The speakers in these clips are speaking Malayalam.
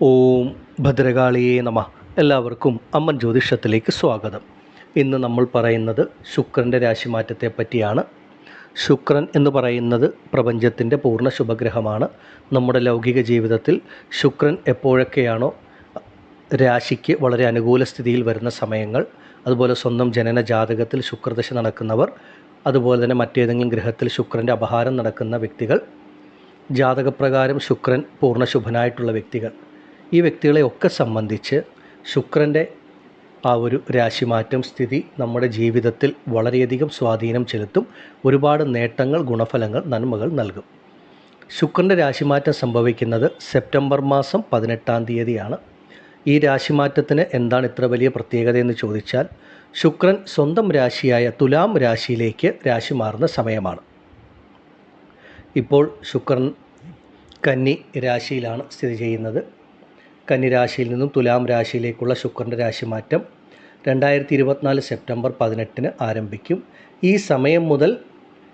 ഓം ഭദ്രകാളിയേ നമ. എല്ലാവർക്കും അമ്മൻ ജ്യോതിഷത്തിലേക്ക് സ്വാഗതം. ഇന്ന് നമ്മൾ പറയുന്നത് ശുക്രൻ്റെ രാശിമാറ്റത്തെ പറ്റിയാണ്. ശുക്രൻ എന്ന് പറയുന്നത് പ്രപഞ്ചത്തിൻ്റെ പൂർണ്ണ ശുഭഗ്രഹമാണ്. നമ്മുടെ ലൗകിക ജീവിതത്തിൽ ശുക്രൻ എപ്പോഴൊക്കെയാണോ രാശിക്ക് വളരെ അനുകൂല സ്ഥിതിയിൽ വരുന്ന സമയങ്ങൾ, അതുപോലെ സ്വന്തം ജനന ജാതകത്തിൽ ശുക്രദശ നടക്കുന്നവർ, അതുപോലെ തന്നെ മറ്റേതെങ്കിലും ഗ്രഹത്തിൽ ശുക്രൻ്റെ അപഹാരം നടക്കുന്ന വ്യക്തികൾ, ജാതകപ്രകാരം ശുക്രൻ പൂർണ്ണ ശുഭനായിട്ടുള്ള വ്യക്തികൾ, ഈ വ്യക്തികളെയൊക്കെ സംബന്ധിച്ച് ശുക്രൻ്റെ ആ ഒരു രാശിമാറ്റം സ്ഥിതി നമ്മുടെ ജീവിതത്തിൽ വളരെയധികം സ്വാധീനം ചെലുത്തും. ഒരുപാട് നേട്ടങ്ങൾ, ഗുണഫലങ്ങൾ, നന്മകൾ നൽകും. ശുക്രൻ്റെ രാശിമാറ്റം സംഭവിക്കുന്നത് സെപ്റ്റംബർ മാസം 18-ാം തീയതിയാണ്. ഈ രാശിമാറ്റത്തിന് എന്താണ് ഇത്ര വലിയ പ്രത്യേകത എന്ന് ചോദിച്ചാൽ, ശുക്രൻ സ്വന്തം രാശിയായ തുലാം രാശിയിലേക്ക് രാശി മാറുന്ന സമയമാണ്. ഇപ്പോൾ ശുക്രൻ കന്നി രാശിയിലാണ് സ്ഥിതി ചെയ്യുന്നത്. കന്നിരാശിയിൽ നിന്നും തുലാം രാശിയിലേക്കുള്ള ശുക്രൻ്റെ രാശിമാറ്റം 2024 സെപ്റ്റംബർ 18-ന് ആരംഭിക്കും. ഈ സമയം മുതൽ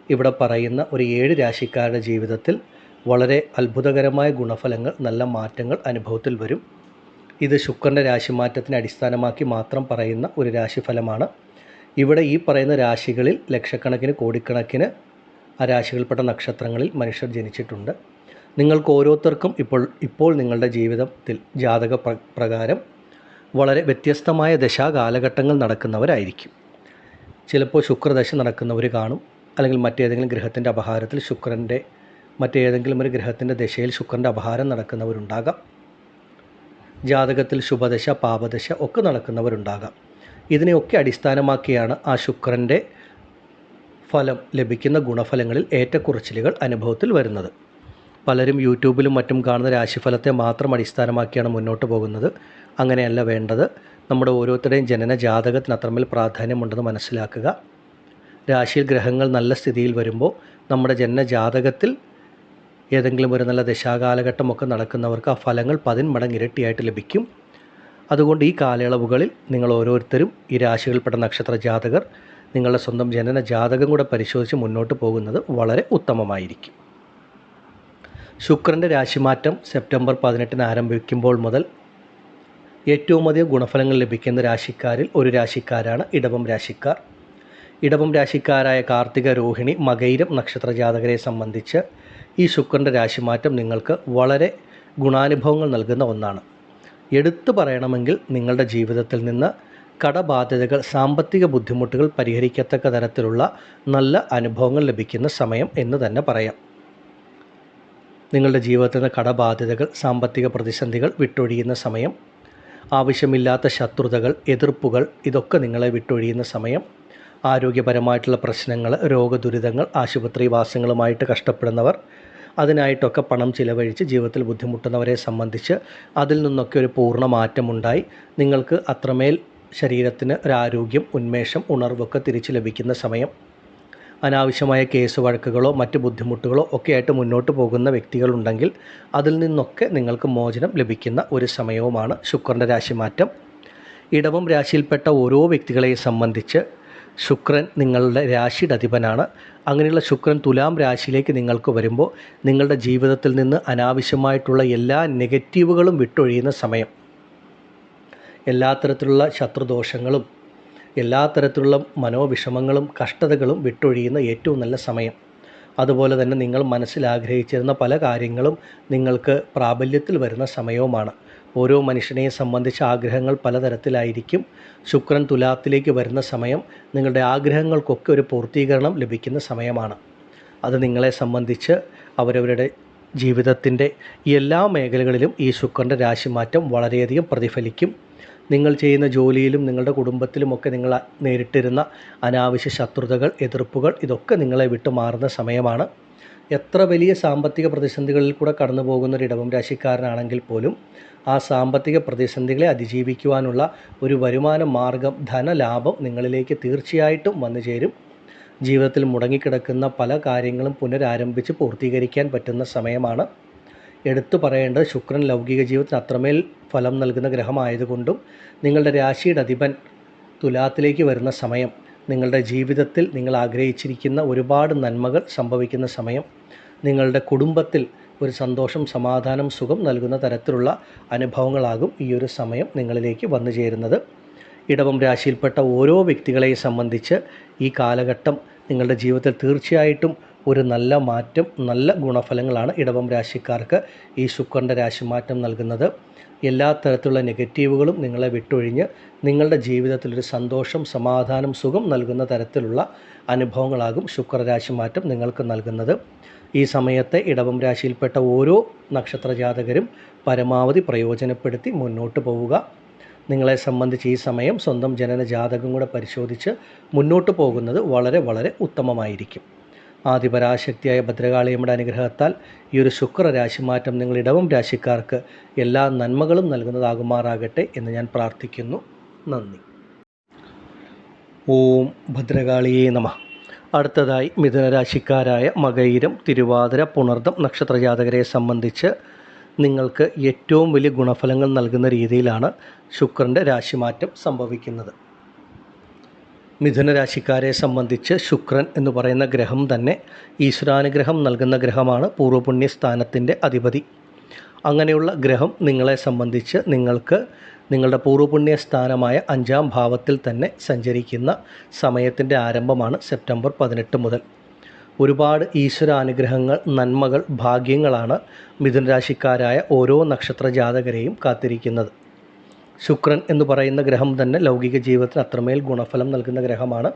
ഇവിടെ പറയുന്ന ഒരു 7 രാശിക്കാരുടെ ജീവിതത്തിൽ വളരെ അത്ഭുതകരമായ ഗുണഫലങ്ങൾ, നല്ല മാറ്റങ്ങൾ അനുഭവത്തിൽ വരും. ഇത് ശുക്രൻ്റെ രാശിമാറ്റത്തിനെ അടിസ്ഥാനമാക്കി മാത്രം പറയുന്ന ഒരു രാശിഫലമാണ്. ഇവിടെ ഈ പറയുന്ന രാശികളിൽ ലക്ഷക്കണക്കിന്, കോടിക്കണക്കിന് ആ രാശികൾപ്പെട്ട നക്ഷത്രങ്ങളിൽ മനുഷ്യർ ജനിച്ചിട്ടുണ്ട്. നിങ്ങൾക്ക് ഓരോരുത്തർക്കും ഇപ്പോൾ നിങ്ങളുടെ ജീവിതത്തിൽ ജാതക പ്രകാരം വളരെ വ്യത്യസ്തമായ ദശാകാലഘട്ടങ്ങൾ നടക്കുന്നവരായിരിക്കും. ചിലപ്പോൾ ശുക്രദശ നടക്കുന്നവർ കാണും, അല്ലെങ്കിൽ മറ്റേതെങ്കിലും ഗ്രഹത്തിൻ്റെ അപഹാരത്തിൽ മറ്റേതെങ്കിലും ഒരു ഗ്രഹത്തിൻ്റെ ദശയിൽ ശുക്രൻ്റെ അപഹാരം നടക്കുന്നവരുണ്ടാകാം. ജാതകത്തിൽ ശുഭദശ, പാപദശ ഒക്കെ നടക്കുന്നവരുണ്ടാകാം. ഇതിനെയൊക്കെ അടിസ്ഥാനമാക്കിയാണ് ആ ശുക്രൻ്റെ ഫലം ലഭിക്കുന്ന ഗുണഫലങ്ങളിൽ ഏറ്റക്കുറച്ചിലുകൾ അനുഭവത്തിൽ വരുന്നത്. പലരും യൂട്യൂബിലും മറ്റും കാണുന്ന രാശിഫലത്തെ മാത്രം അടിസ്ഥാനമാക്കിയാണ് മുന്നോട്ട് പോകുന്നത്. അങ്ങനെയല്ല വേണ്ടത്. നമ്മുടെ ഓരോരുത്തരുടെയും ജനന ജാതകത്തിന് അത്രമേൽ പ്രാധാന്യമുണ്ടെന്ന് മനസ്സിലാക്കുക. രാശിയിൽ ഗ്രഹങ്ങൾ നല്ല സ്ഥിതിയിൽ വരുമ്പോൾ നമ്മുടെ ജനന ജാതകത്തിൽ ഏതെങ്കിലും ഒരു നല്ല ദശാകാലഘട്ടമൊക്കെ നടക്കുന്നവർക്ക് ആ ഫലങ്ങൾ 10 മടങ്ങ് ഇരട്ടിയായിട്ട് ലഭിക്കും. അതുകൊണ്ട് ഈ കാലയളവുകളിൽ നിങ്ങൾ ഓരോരുത്തരും ഈ രാശികൾപ്പെട്ട നക്ഷത്ര ജാതകർ നിങ്ങളുടെ സ്വന്തം ജനന ജാതകം കൂടെ പരിശോധിച്ച് മുന്നോട്ട് പോകുന്നത് വളരെ ഉത്തമമായിരിക്കും. ശുക്രൻ്റെ രാശിമാറ്റം സെപ്റ്റംബർ 18-ന് ആരംഭിക്കുമ്പോൾ മുതൽ ഏറ്റവും അധികം ഗുണഫലങ്ങൾ ലഭിക്കുന്ന രാശിക്കാരിൽ ഒരു രാശിക്കാരാണ് ഇടവം രാശിക്കാർ. ഇടവം രാശിക്കാരായ കാർത്തിക, രോഹിണി, മകയിരം നക്ഷത്ര ജാതകരെ സംബന്ധിച്ച് ഈ ശുക്രൻ്റെ രാശിമാറ്റം നിങ്ങൾക്ക് വളരെ ഗുണാനുഭവങ്ങൾ നൽകുന്ന ഒന്നാണ്. എടുത്തു പറയണമെങ്കിൽ നിങ്ങളുടെ ജീവിതത്തിൽ നിന്ന് കടബാധ്യതകൾ, സാമ്പത്തിക ബുദ്ധിമുട്ടുകൾ പരിഹരിക്കത്തക്ക തരത്തിലുള്ള നല്ല അനുഭവങ്ങൾ ലഭിക്കുന്ന സമയം എന്ന് തന്നെ പറയാം. നിങ്ങളുടെ ജീവിതത്തിൽ നിന്ന് കടബാധ്യതകൾ, സാമ്പത്തിക പ്രതിസന്ധികൾ വിട്ടൊഴിയുന്ന സമയം, ആവശ്യമില്ലാത്ത ശത്രുതകൾ, എതിർപ്പുകൾ ഇതൊക്കെ നിങ്ങളെ വിട്ടൊഴിയുന്ന സമയം, ആരോഗ്യപരമായിട്ടുള്ള പ്രശ്നങ്ങൾ, രോഗദുരിതങ്ങൾ, ആശുപത്രിവാസങ്ങളുമായിട്ട് കഷ്ടപ്പെടുന്നവർ, അതിനായിട്ടൊക്കെ പണം ചിലവഴിച്ച് ജീവിതത്തിൽ ബുദ്ധിമുട്ടുന്നവരെ സംബന്ധിച്ച് അതിൽ നിന്നൊക്കെ ഒരു പൂർണ്ണ മാറ്റമുണ്ടായി നിങ്ങൾക്ക് അത്രമേൽ ശരീരത്തിന് ഒരാരോഗ്യം, ഉന്മേഷം, ഉണർവൊക്കെ തിരിച്ചു ലഭിക്കുന്ന സമയം, അനാവശ്യമായ കേസ് വഴക്കുകളോ മറ്റ് ബുദ്ധിമുട്ടുകളോ ഒക്കെ ആയിട്ട് മുന്നോട്ട് പോകുന്ന വ്യക്തികളുണ്ടെങ്കിൽ അതിൽ നിന്നൊക്കെ നിങ്ങൾക്ക് മോചനം ലഭിക്കുന്ന ഒരു സമയവുമാണ് ശുക്രൻ്റെ രാശിമാറ്റം. ഇടവം രാശിയിൽപ്പെട്ട ഓരോ വ്യക്തികളെയും സംബന്ധിച്ച് ശുക്രൻ നിങ്ങളുടെ രാശിയുടെ അധിപനാണ്. അങ്ങനെയുള്ള ശുക്രൻ തുലാം രാശിയിലേക്ക് നിങ്ങൾക്ക് വരുമ്പോൾ നിങ്ങളുടെ ജീവിതത്തിൽ നിന്ന് അനാവശ്യമായിട്ടുള്ള എല്ലാ നെഗറ്റീവുകളും വിട്ടൊഴിയുന്ന സമയം, എല്ലാ തരത്തിലുള്ള ശത്രുദോഷങ്ങളും, എല്ലാ തരത്തിലുള്ള മനോവിഷമങ്ങളും കഷ്ടതകളും വിട്ടൊഴിയുന്ന ഏറ്റവും നല്ല സമയം. അതുപോലെ തന്നെ നിങ്ങൾ മനസ്സിലാഗ്രഹിച്ചിരുന്ന പല കാര്യങ്ങളും നിങ്ങൾക്ക് പ്രാബല്യത്തിൽ വരുന്ന സമയവുമാണ്. ഓരോ മനുഷ്യനെയും സംബന്ധിച്ച ആഗ്രഹങ്ങൾ പലതരത്തിലായിരിക്കും. ശുക്രൻ തുലാത്തിലേക്ക് വരുന്ന സമയം നിങ്ങളുടെ ആഗ്രഹങ്ങൾക്കൊക്കെ ഒരു പൂർത്തീകരണം ലഭിക്കുന്ന സമയമാണ്. അത് നിങ്ങളെ സംബന്ധിച്ച് അവരവരുടെ ജീവിതത്തിൻ്റെ എല്ലാ മേഖലകളിലും ഈ ശുക്രൻ്റെ രാശിമാറ്റം വളരെയധികം പ്രതിഫലിക്കും. നിങ്ങൾ ചെയ്യുന്ന ജോലിയിലും നിങ്ങളുടെ കുടുംബത്തിലുമൊക്കെ നിങ്ങൾ നേരിട്ടിരുന്ന അനാവശ്യ ശത്രുതകൾ, എതിർപ്പുകൾ ഇതൊക്കെ നിങ്ങളെ വിട്ടു മാറുന്ന സമയമാണ്. എത്ര വലിയ സാമ്പത്തിക പ്രതിസന്ധികളിൽ കൂടെ കടന്നു പോകുന്ന ഒരു ഇടവം രാശിക്കാരനാണെങ്കിൽ പോലും ആ സാമ്പത്തിക പ്രതിസന്ധികളെ അതിജീവിക്കുവാനുള്ള ഒരു വരുമാന മാർഗം, ധനലാഭം നിങ്ങളിലേക്ക് തീർച്ചയായിട്ടും വന്നു ചേരും. ജീവിതത്തിൽ മുടങ്ങിക്കിടക്കുന്ന പല കാര്യങ്ങളും പുനരാരംഭിച്ച് പൂർത്തീകരിക്കാൻ പറ്റുന്ന സമയമാണ്. എടുത്തു പറയേണ്ടത് ശുക്രൻ ലൗകിക ജീവിതത്തിന് അത്രമേൽ ഫലം നൽകുന്ന ഗ്രഹമായതുകൊണ്ടും നിങ്ങളുടെ രാശിയുടെ അധിപൻ തുലാത്തിലേക്ക് വരുന്ന സമയം നിങ്ങളുടെ ജീവിതത്തിൽ നിങ്ങൾ ആഗ്രഹിച്ചിരിക്കുന്ന ഒരുപാട് നന്മകൾ സംഭവിക്കുന്ന സമയം, നിങ്ങളുടെ കുടുംബത്തിൽ ഒരു സന്തോഷം, സമാധാനം, സുഖം നൽകുന്ന തരത്തിലുള്ള അനുഭവങ്ങളാകും ഈ ഒരു സമയം നിങ്ങളിലേക്ക് വന്നു ചേരുന്നത്. ഇടവം രാശിയിൽപ്പെട്ട ഓരോ വ്യക്തികളെയും സംബന്ധിച്ച് ഈ കാലഘട്ടം നിങ്ങളുടെ ജീവിതത്തിൽ തീർച്ചയായിട്ടും ഒരു നല്ല മാറ്റം, നല്ല ഗുണഫലങ്ങളാണ് ഇടവം രാശിക്കാർക്ക് ഈ ശുക്രൻ്റെ രാശിമാറ്റം നൽകുന്നത്. എല്ലാ തരത്തിലുള്ള നെഗറ്റീവുകളും നിങ്ങളെ വിട്ടൊഴിഞ്ഞ് നിങ്ങളുടെ ജീവിതത്തിലൊരു സന്തോഷം, സമാധാനം, സുഖം നൽകുന്ന തരത്തിലുള്ള അനുഭവങ്ങളാകും ശുക്രരാശിമാറ്റം നിങ്ങൾക്ക് നൽകുന്നത്. ഈ സമയത്തെ ഇടവം രാശിയിൽപ്പെട്ട ഓരോ നക്ഷത്രജാതകരും പരമാവധി പ്രയോജനപ്പെടുത്തി മുന്നോട്ട് പോവുക. നിങ്ങളെ സംബന്ധിച്ച് ഈ സമയം സ്വന്തം ജനന ജാതകം കൂടെ പരിശോധിച്ച് മുന്നോട്ട് പോകുന്നത് വളരെ വളരെ ഉത്തമമായിരിക്കും. ആദിപരാശക്തിയായ ഭദ്രകാളിയമ്മയുടെ അനുഗ്രഹത്താൽ ഈ ഒരു ശുക്രരാശിമാറ്റം നിങ്ങൾ ഇടവം രാശിക്കാർക്ക് എല്ലാ നന്മകളും നൽകുന്നതാകുമാറാകട്ടെ എന്ന് ഞാൻ പ്രാർത്ഥിക്കുന്നു. നന്ദി. ഓം ഭദ്രകാളിയേ നമഃ. അടുത്തതായി മിഥുനരാശിക്കാരായ മകയിരം, തിരുവാതിര, പുണർദം നക്ഷത്രജാതകരെ സംബന്ധിച്ച് നിങ്ങൾക്ക് ഏറ്റവും വലിയ ഗുണഫലങ്ങൾ നൽകുന്ന രീതിയിലാണ് ശുക്രൻ്റെ രാശിമാറ്റം സംഭവിക്കുന്നത്. മിഥുനരാശിക്കാരെ സംബന്ധിച്ച് ശുക്രൻ എന്ന് പറയുന്ന ഗ്രഹം തന്നെ ഈശ്വരാനുഗ്രഹം നൽകുന്ന ഗ്രഹമാണ്, പൂർവ്വപുണ്യസ്ഥാനത്തിൻ്റെ അധിപതി. അങ്ങനെയുള്ള ഗ്രഹം നിങ്ങളെ സംബന്ധിച്ച് നിങ്ങൾക്ക് നിങ്ങളുടെ പൂർവ്വപുണ്യസ്ഥാനമായ 5-ാം ഭാവത്തിൽ തന്നെ സഞ്ചരിക്കുന്ന സമയത്തിൻ്റെ ആരംഭമാണ് സെപ്റ്റംബർ 18 മുതൽ. ഒരുപാട് ഈശ്വരാനുഗ്രഹങ്ങൾ, നന്മകൾ, ഭാഗ്യങ്ങളാണ് മിഥുനരാശിക്കാരായ ഓരോ നക്ഷത്ര ജാതകരെയും കാത്തിരിക്കുന്നത്. ശുക്രൻ എന്ന് പറയുന്ന ഗ്രഹം തന്നെ ലൗകിക ജീവിതത്തിന് അത്രമേൽ ഗുണഫലം നൽകുന്ന ഗ്രഹമാണ്.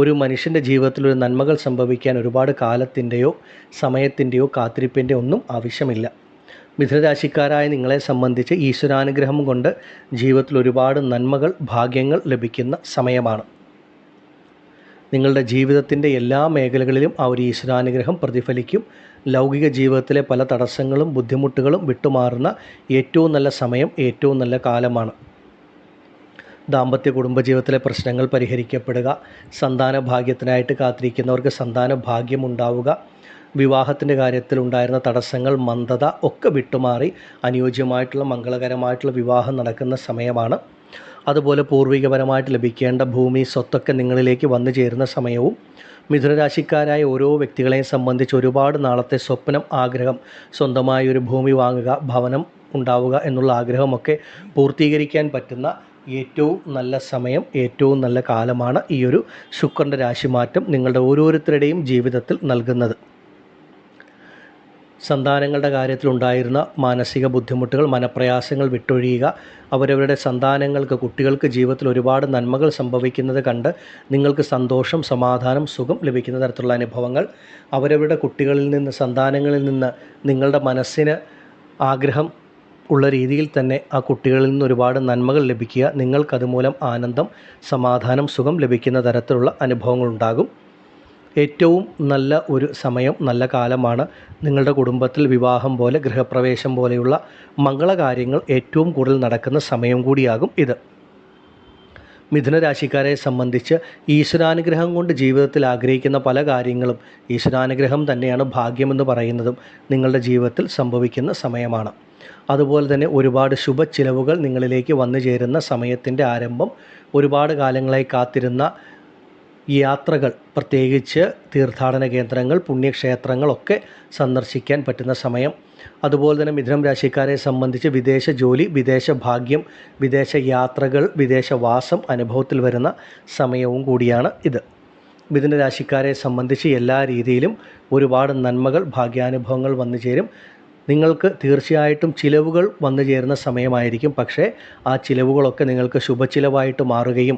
ഒരു മനുഷ്യൻ്റെ ജീവിതത്തിൽ ഒരു നന്മകൾ സംഭവിക്കാൻ ഒരുപാട് കാലത്തിൻ്റെയോ സമയത്തിൻ്റെയോ കാത്തിരിപ്പിൻ്റെയോ ഒന്നും ആവശ്യമില്ല. മിഥുനരാശിക്കാരായ നിങ്ങളെ സംബന്ധിച്ച് ഈശ്വരാനുഗ്രഹം കൊണ്ട് ജീവിതത്തിൽ ഒരുപാട് നന്മകൾ, ഭാഗ്യങ്ങൾ ലഭിക്കുന്ന സമയമാണ്. നിങ്ങളുടെ ജീവിതത്തിൻ്റെ എല്ലാ മേഖലകളിലും ആ ഒരു ഈശ്വരാനുഗ്രഹം പ്രതിഫലിക്കും. ലൗകിക ജീവിതത്തിലെ പല തടസ്സങ്ങളും ബുദ്ധിമുട്ടുകളും വിട്ടുമാറുന്ന ഏറ്റവും നല്ല സമയം, ഏറ്റവും നല്ല കാലമാണ്. ദാമ്പത്യ കുടുംബജീവിതത്തിലെ പ്രശ്നങ്ങൾ പരിഹരിക്കപ്പെടുക, സന്താന ഭാഗ്യത്തിനായിട്ട് കാത്തിരിക്കുന്നവർക്ക് സന്താന ഭാഗ്യം ഉണ്ടാവുക, വിവാഹത്തിൻ്റെ കാര്യത്തിൽ ഉണ്ടായിരുന്ന തടസ്സങ്ങൾ, മന്ദത ഒക്കെ വിട്ടുമാറി അനുയോജ്യമായിട്ടുള്ള മംഗളകരമായിട്ടുള്ള വിവാഹം നടക്കുന്ന സമയമാണ്. അതുപോലെ പൂർവികപരമായിട്ട് ലഭിക്കേണ്ട ഭൂമി, സ്വത്തൊക്കെ നിങ്ങളിലേക്ക് വന്നു ചേരുന്ന സമയവും. മിഥുനരാശിക്കാരായ ഓരോ വ്യക്തികളെയും സംബന്ധിച്ച് ഒരുപാട് നാളത്തെ സ്വപ്നം, ആഗ്രഹം, സ്വന്തമായി ഒരു ഭൂമി വാങ്ങുക, ഭവനം ഉണ്ടാവുക എന്നുള്ള ആഗ്രഹമൊക്കെ പൂർത്തീകരിക്കാൻ പറ്റുന്ന ഏറ്റവും നല്ല സമയം, ഏറ്റവും നല്ല കാലമാണ് ഈ ഒരു ശുക്രൻ്റെ രാശിമാറ്റം നിങ്ങളുടെ ഓരോരുത്തരുടെയും ജീവിതത്തിൽ നൽകുന്നത്. സന്താനങ്ങളുടെ കാര്യത്തിലുണ്ടായിരുന്ന മാനസിക ബുദ്ധിമുട്ടുകൾ, മനപ്രയാസങ്ങൾ വിട്ടൊഴിയുക. അവരവരുടെ സന്താനങ്ങൾക്ക്, കുട്ടികൾക്ക് ജീവിതത്തിൽ ഒരുപാട് നന്മകൾ സംഭവിക്കുന്നത് കണ്ട് നിങ്ങൾക്ക് സന്തോഷം, സമാധാനം, സുഖം ലഭിക്കുന്ന തരത്തിലുള്ള അനുഭവങ്ങൾ. അവരവരുടെ കുട്ടികളിൽ നിന്ന്, സന്താനങ്ങളിൽ നിന്ന് നിങ്ങളുടെ മനസ്സിന് ആഗ്രഹം ഉള്ള രീതിയിൽ തന്നെ ആ കുട്ടികളിൽ നിന്ന് ഒരുപാട് നന്മകൾ ലഭിക്കുക. നിങ്ങൾക്കതുമൂലം ആനന്ദം, സമാധാനം, സുഖം ലഭിക്കുന്ന തരത്തിലുള്ള അനുഭവങ്ങളുണ്ടാകും. ഏറ്റവും നല്ല ഒരു സമയം, നല്ല കാലമാണ്. നിങ്ങളുടെ കുടുംബത്തിൽ വിവാഹം പോലെ, ഗൃഹപ്രവേശം പോലെയുള്ള മംഗളകാര്യങ്ങൾ ഏറ്റവും കൂടുതൽ നടക്കുന്ന സമയം കൂടിയാകും ഇത്. മിഥുനരാശിക്കാരെ സംബന്ധിച്ച് ഈശ്വരാനുഗ്രഹം കൊണ്ട് ജീവിതത്തിൽ ആഗ്രഹിക്കുന്ന പല കാര്യങ്ങളും, ഈശ്വരാനുഗ്രഹം തന്നെയാണ് ഭാഗ്യമെന്ന് പറയുന്നതും നിങ്ങളുടെ ജീവിതത്തിൽ സംഭവിക്കുന്ന സമയമാണ്. അതുപോലെ തന്നെ ഒരുപാട് ശുഭച്ചിലവുകൾ നിങ്ങളിലേക്ക് വന്നു ചേരുന്ന സമയത്തിൻ്റെ ആരംഭം. ഒരുപാട് കാലങ്ങളായി കാത്തിരുന്ന യാത്രകൾ, പ്രത്യേകിച്ച് തീർത്ഥാടന കേന്ദ്രങ്ങൾ, പുണ്യക്ഷേത്രങ്ങളൊക്കെ സന്ദർശിക്കാൻ പറ്റുന്ന സമയം. അതുപോലെ തന്നെ മിഥുനം രാശിക്കാരെ സംബന്ധിച്ച് വിദേശ ജോലി, വിദേശ ഭാഗ്യം, വിദേശ യാത്രകൾ, വിദേശവാസം അനുഭവത്തിൽ വരുന്ന സമയവും കൂടിയാണ് ഇത്. മിഥുന രാശിക്കാരെ സംബന്ധിച്ച് എല്ലാ രീതിയിലും ഒരുപാട് നന്മകൾ, ഭാഗ്യാനുഭവങ്ങൾ വന്നു ചേരും. നിങ്ങൾക്ക് തീർച്ചയായിട്ടും ചിലവുകൾ വന്നു ചേരുന്ന സമയമായിരിക്കും. പക്ഷേ ആ ചിലവുകളൊക്കെ നിങ്ങൾക്ക് ശുഭചിലവായിട്ട് മാറുകയും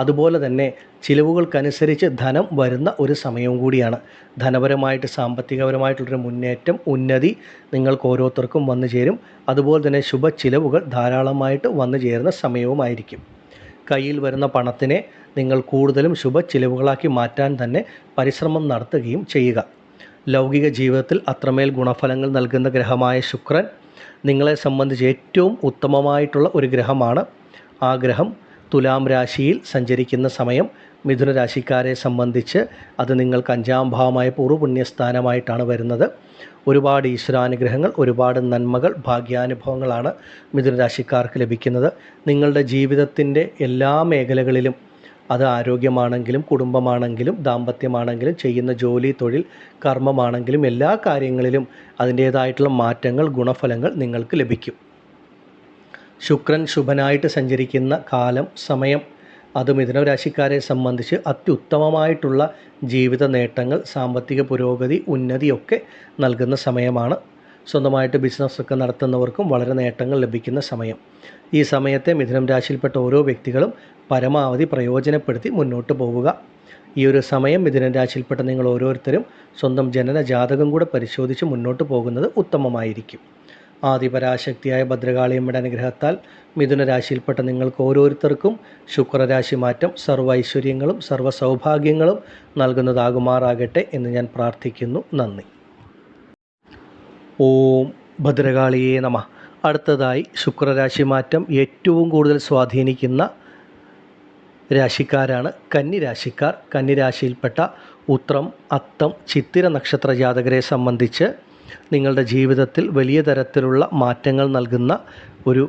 അതുപോലെ തന്നെ ചിലവുകൾക്കനുസരിച്ച് ധനം വരുന്ന ഒരു സമയവും കൂടിയാണ്. ധനപരമായിട്ട്, സാമ്പത്തികപരമായിട്ടുള്ളൊരു മുന്നേറ്റം, ഉന്നതി നിങ്ങൾക്ക് ഓരോരുത്തർക്കും വന്നു ചേരും. അതുപോലെ തന്നെ ശുഭചിലവുകൾ ധാരാളമായിട്ട് വന്നു ചേരുന്ന സമയവുമായിരിക്കും. കയ്യിൽ വരുന്ന പണത്തിനെ നിങ്ങൾ കൂടുതലും ശുഭചിലവുകളാക്കി മാറ്റാൻ തന്നെ പരിശ്രമം നടത്തുകയും ചെയ്യുക. ലൗകിക ജീവിതത്തിൽ അത്രമേൽ ഗുണഫലങ്ങൾ നൽകുന്ന ഗ്രഹമായ ശുക്രൻ നിങ്ങളെ സംബന്ധിച്ച് ഏറ്റവും ഉത്തമമായിട്ടുള്ള ഒരു ഗ്രഹമാണ്. ആ ഗ്രഹം തുലാം രാശിയിൽ സഞ്ചരിക്കുന്ന സമയം മിഥുന രാശിക്കാരെ സംബന്ധിച്ച് അത് നിങ്ങൾക്ക് 5-ാം ഭാവമായ പൂർവ്വപുണ്യസ്ഥാനമായിട്ടാണ് വരുന്നത്. ഒരുപാട് ഈശ്വരാനുഗ്രഹങ്ങൾ, ഒരുപാട് നന്മകൾ, ഭാഗ്യാനുഭവങ്ങളാണ് മിഥുന രാശിക്കാർക്ക് ലഭിക്കുന്നത്. നിങ്ങളുടെ ജീവിതത്തിൻ്റെ എല്ലാ മേഖലകളിലും അത് ആരോഗ്യമാണെങ്കിലും കുടുംബമാണെങ്കിലും ദാമ്പത്യമാണെങ്കിലും ചെയ്യുന്ന ജോലി തൊഴിൽ കർമ്മമാണെങ്കിലും എല്ലാ കാര്യങ്ങളിലും അതിൻ്റേതായിട്ടുള്ള മാറ്റങ്ങൾ ഗുണഫലങ്ങൾ നിങ്ങൾക്ക് ലഭിക്കും. ശുക്രൻ ശുഭനായിട്ട് സഞ്ചരിക്കുന്ന കാലം സമയം അത് മിഥുനരാശിക്കാരെ സംബന്ധിച്ച് അത്യുത്തമമായിട്ടുള്ള ജീവിത നേട്ടങ്ങൾ, സാമ്പത്തിക പുരോഗതി, ഉന്നതിയൊക്കെ നൽകുന്ന സമയമാണ്. സ്വന്തമായിട്ട് ബിസിനസ്സൊക്കെ നടത്തുന്നവർക്കും വളരെ നേട്ടങ്ങൾ ലഭിക്കുന്ന സമയം. ഈ സമയത്തെ മിഥുനം രാശിയിൽപ്പെട്ട ഓരോ വ്യക്തികളും പരമാവധി പ്രയോജനപ്പെടുത്തി മുന്നോട്ട് പോവുക. ഈ ഒരു സമയം മിഥുനം രാശിയിൽപ്പെട്ട നിങ്ങൾ ഓരോരുത്തരും സ്വന്തം ജനന ജാതകം കൂടെ പരിശോധിച്ച് മുന്നോട്ട് പോകുന്നത് ഉത്തമമായിരിക്കും. ആദിപരാശക്തിയായ ഭദ്രകാളിയമ്മയുടെ അനുഗ്രഹത്താൽ മിഥുന രാശിയിൽപ്പെട്ട നിങ്ങൾക്ക് ഓരോരുത്തർക്കും ശുക്രരാശി മാറ്റം സർവ്വ ഐശ്വര്യങ്ങളും സർവ്വ സൗഭാഗ്യങ്ങളും നൽകുന്നതാകുമാറാകട്ടെ എന്ന് ഞാൻ പ്രാർത്ഥിക്കുന്നു. നന്ദി. ഓം ഭദ്രകാളിയേ നമഃ. അടുത്തതായി ശുക്രരാശി മാറ്റം ഏറ്റവും കൂടുതൽ സ്വാധീനിക്കുന്ന രാശിക്കാരാണ് കന്നിരാശിക്കാർ. കന്നിരാശിയിൽപ്പെട്ട ഉത്രം, അത്തം, ചിത്തിര നക്ഷത്ര ജാതകരെ സംബന്ധിച്ച് നിങ്ങളുടെ ജീവിതത്തിൽ വലിയ തരത്തിലുള്ള മാറ്റങ്ങൾ നൽകുന്ന ഒരു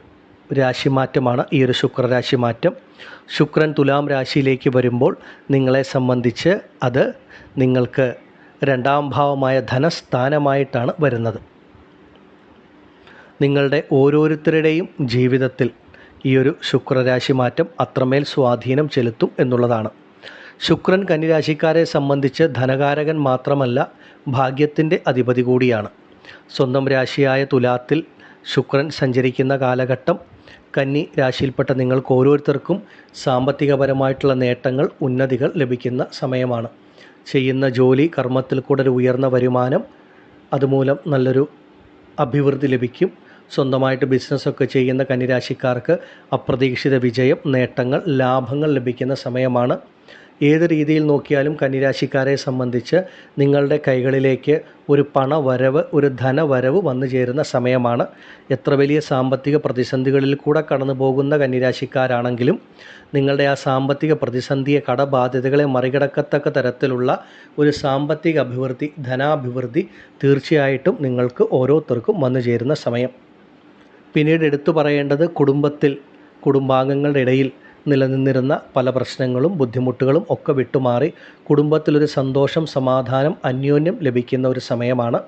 രാശിമാറ്റമാണ് ഈ ഒരു ശുക്രരാശി മാറ്റം. ശുക്രൻ തുലാം രാശിയിലേക്ക് വരുമ്പോൾ നിങ്ങളെ സംബന്ധിച്ച് അത് നിങ്ങൾക്ക് രണ്ടാം ഭാവമായ ധനസ്ഥാനമായിട്ടാണ് വരുന്നത്. നിങ്ങളുടെ ഓരോരുത്തരുടെയും ജീവിതത്തിൽ ഈ ഒരു ശുക്രരാശി മാറ്റം അത്രമേൽ സ്വാധീനം ചെലുത്തും എന്നുള്ളതാണ്. ശുക്രൻ കന്നിരാശിക്കാരെ സംബന്ധിച്ച് ധനകാരകൻ മാത്രമല്ല, ഭാഗ്യത്തിൻ്റെ അധിപതി കൂടിയാണ്. സ്വന്തം രാശിയായ തുലാത്തിൽ ശുക്രൻ സഞ്ചരിക്കുന്ന കാലഘട്ടം കന്നി രാശിയിൽപ്പെട്ട നിങ്ങൾക്ക് ഓരോരുത്തർക്കും സാമ്പത്തികപരമായിട്ടുള്ള നേട്ടങ്ങൾ, ഉന്നതികൾ ലഭിക്കുന്ന സമയമാണ്. ചെയ്യുന്ന ജോലി കർമ്മത്തിൽ കൂടെ ഒരു ഉയർന്ന വരുമാനം, അതുമൂലം നല്ലൊരു അഭിവൃദ്ധി ലഭിക്കും. സ്വന്തമായിട്ട് ബിസിനസ്സൊക്കെ ചെയ്യുന്ന കന്നിരാശിക്കാർക്ക് അപ്രതീക്ഷിത വിജയം, നേട്ടങ്ങൾ, ലാഭങ്ങൾ ലഭിക്കുന്ന സമയമാണ്. ഏത് രീതിയിൽ നോക്കിയാലും കന്നിരാശിക്കാരെ സംബന്ധിച്ച് നിങ്ങളുടെ കൈകളിലേക്ക് ഒരു പണവരവ്, ഒരു ധനവരവ് വന്നു ചേരുന്ന സമയമാണ്. എത്ര വലിയ സാമ്പത്തിക പ്രതിസന്ധികളിൽ കൂടെ കടന്നു പോകുന്ന കന്നിരാശിക്കാരാണെങ്കിലും നിങ്ങളുടെ ആ സാമ്പത്തിക പ്രതിസന്ധിയെ, കടബാധ്യതകളെ മറികടക്കത്തക്ക തരത്തിലുള്ള ഒരു സാമ്പത്തിക അഭിവൃദ്ധി, ധനാഭിവൃദ്ധി തീർച്ചയായിട്ടും നിങ്ങൾക്ക് ഓരോരുത്തർക്കും വന്നു ചേരുന്ന സമയം. പിന്നീട് എടുത്തു പറയേണ്ടത് കുടുംബാംഗങ്ങളുടെ ഇടയിൽ നിലനിന്നിരുന്ന പല പ്രശ്നങ്ങളും ബുദ്ധിമുട്ടുകളും ഒക്കെ വിട്ടുമാറി കുടുംബത്തിലൊരു സന്തോഷം, സമാധാനം, അന്യോന്യം ലഭിക്കുന്ന ഒരു സമയമാണ്.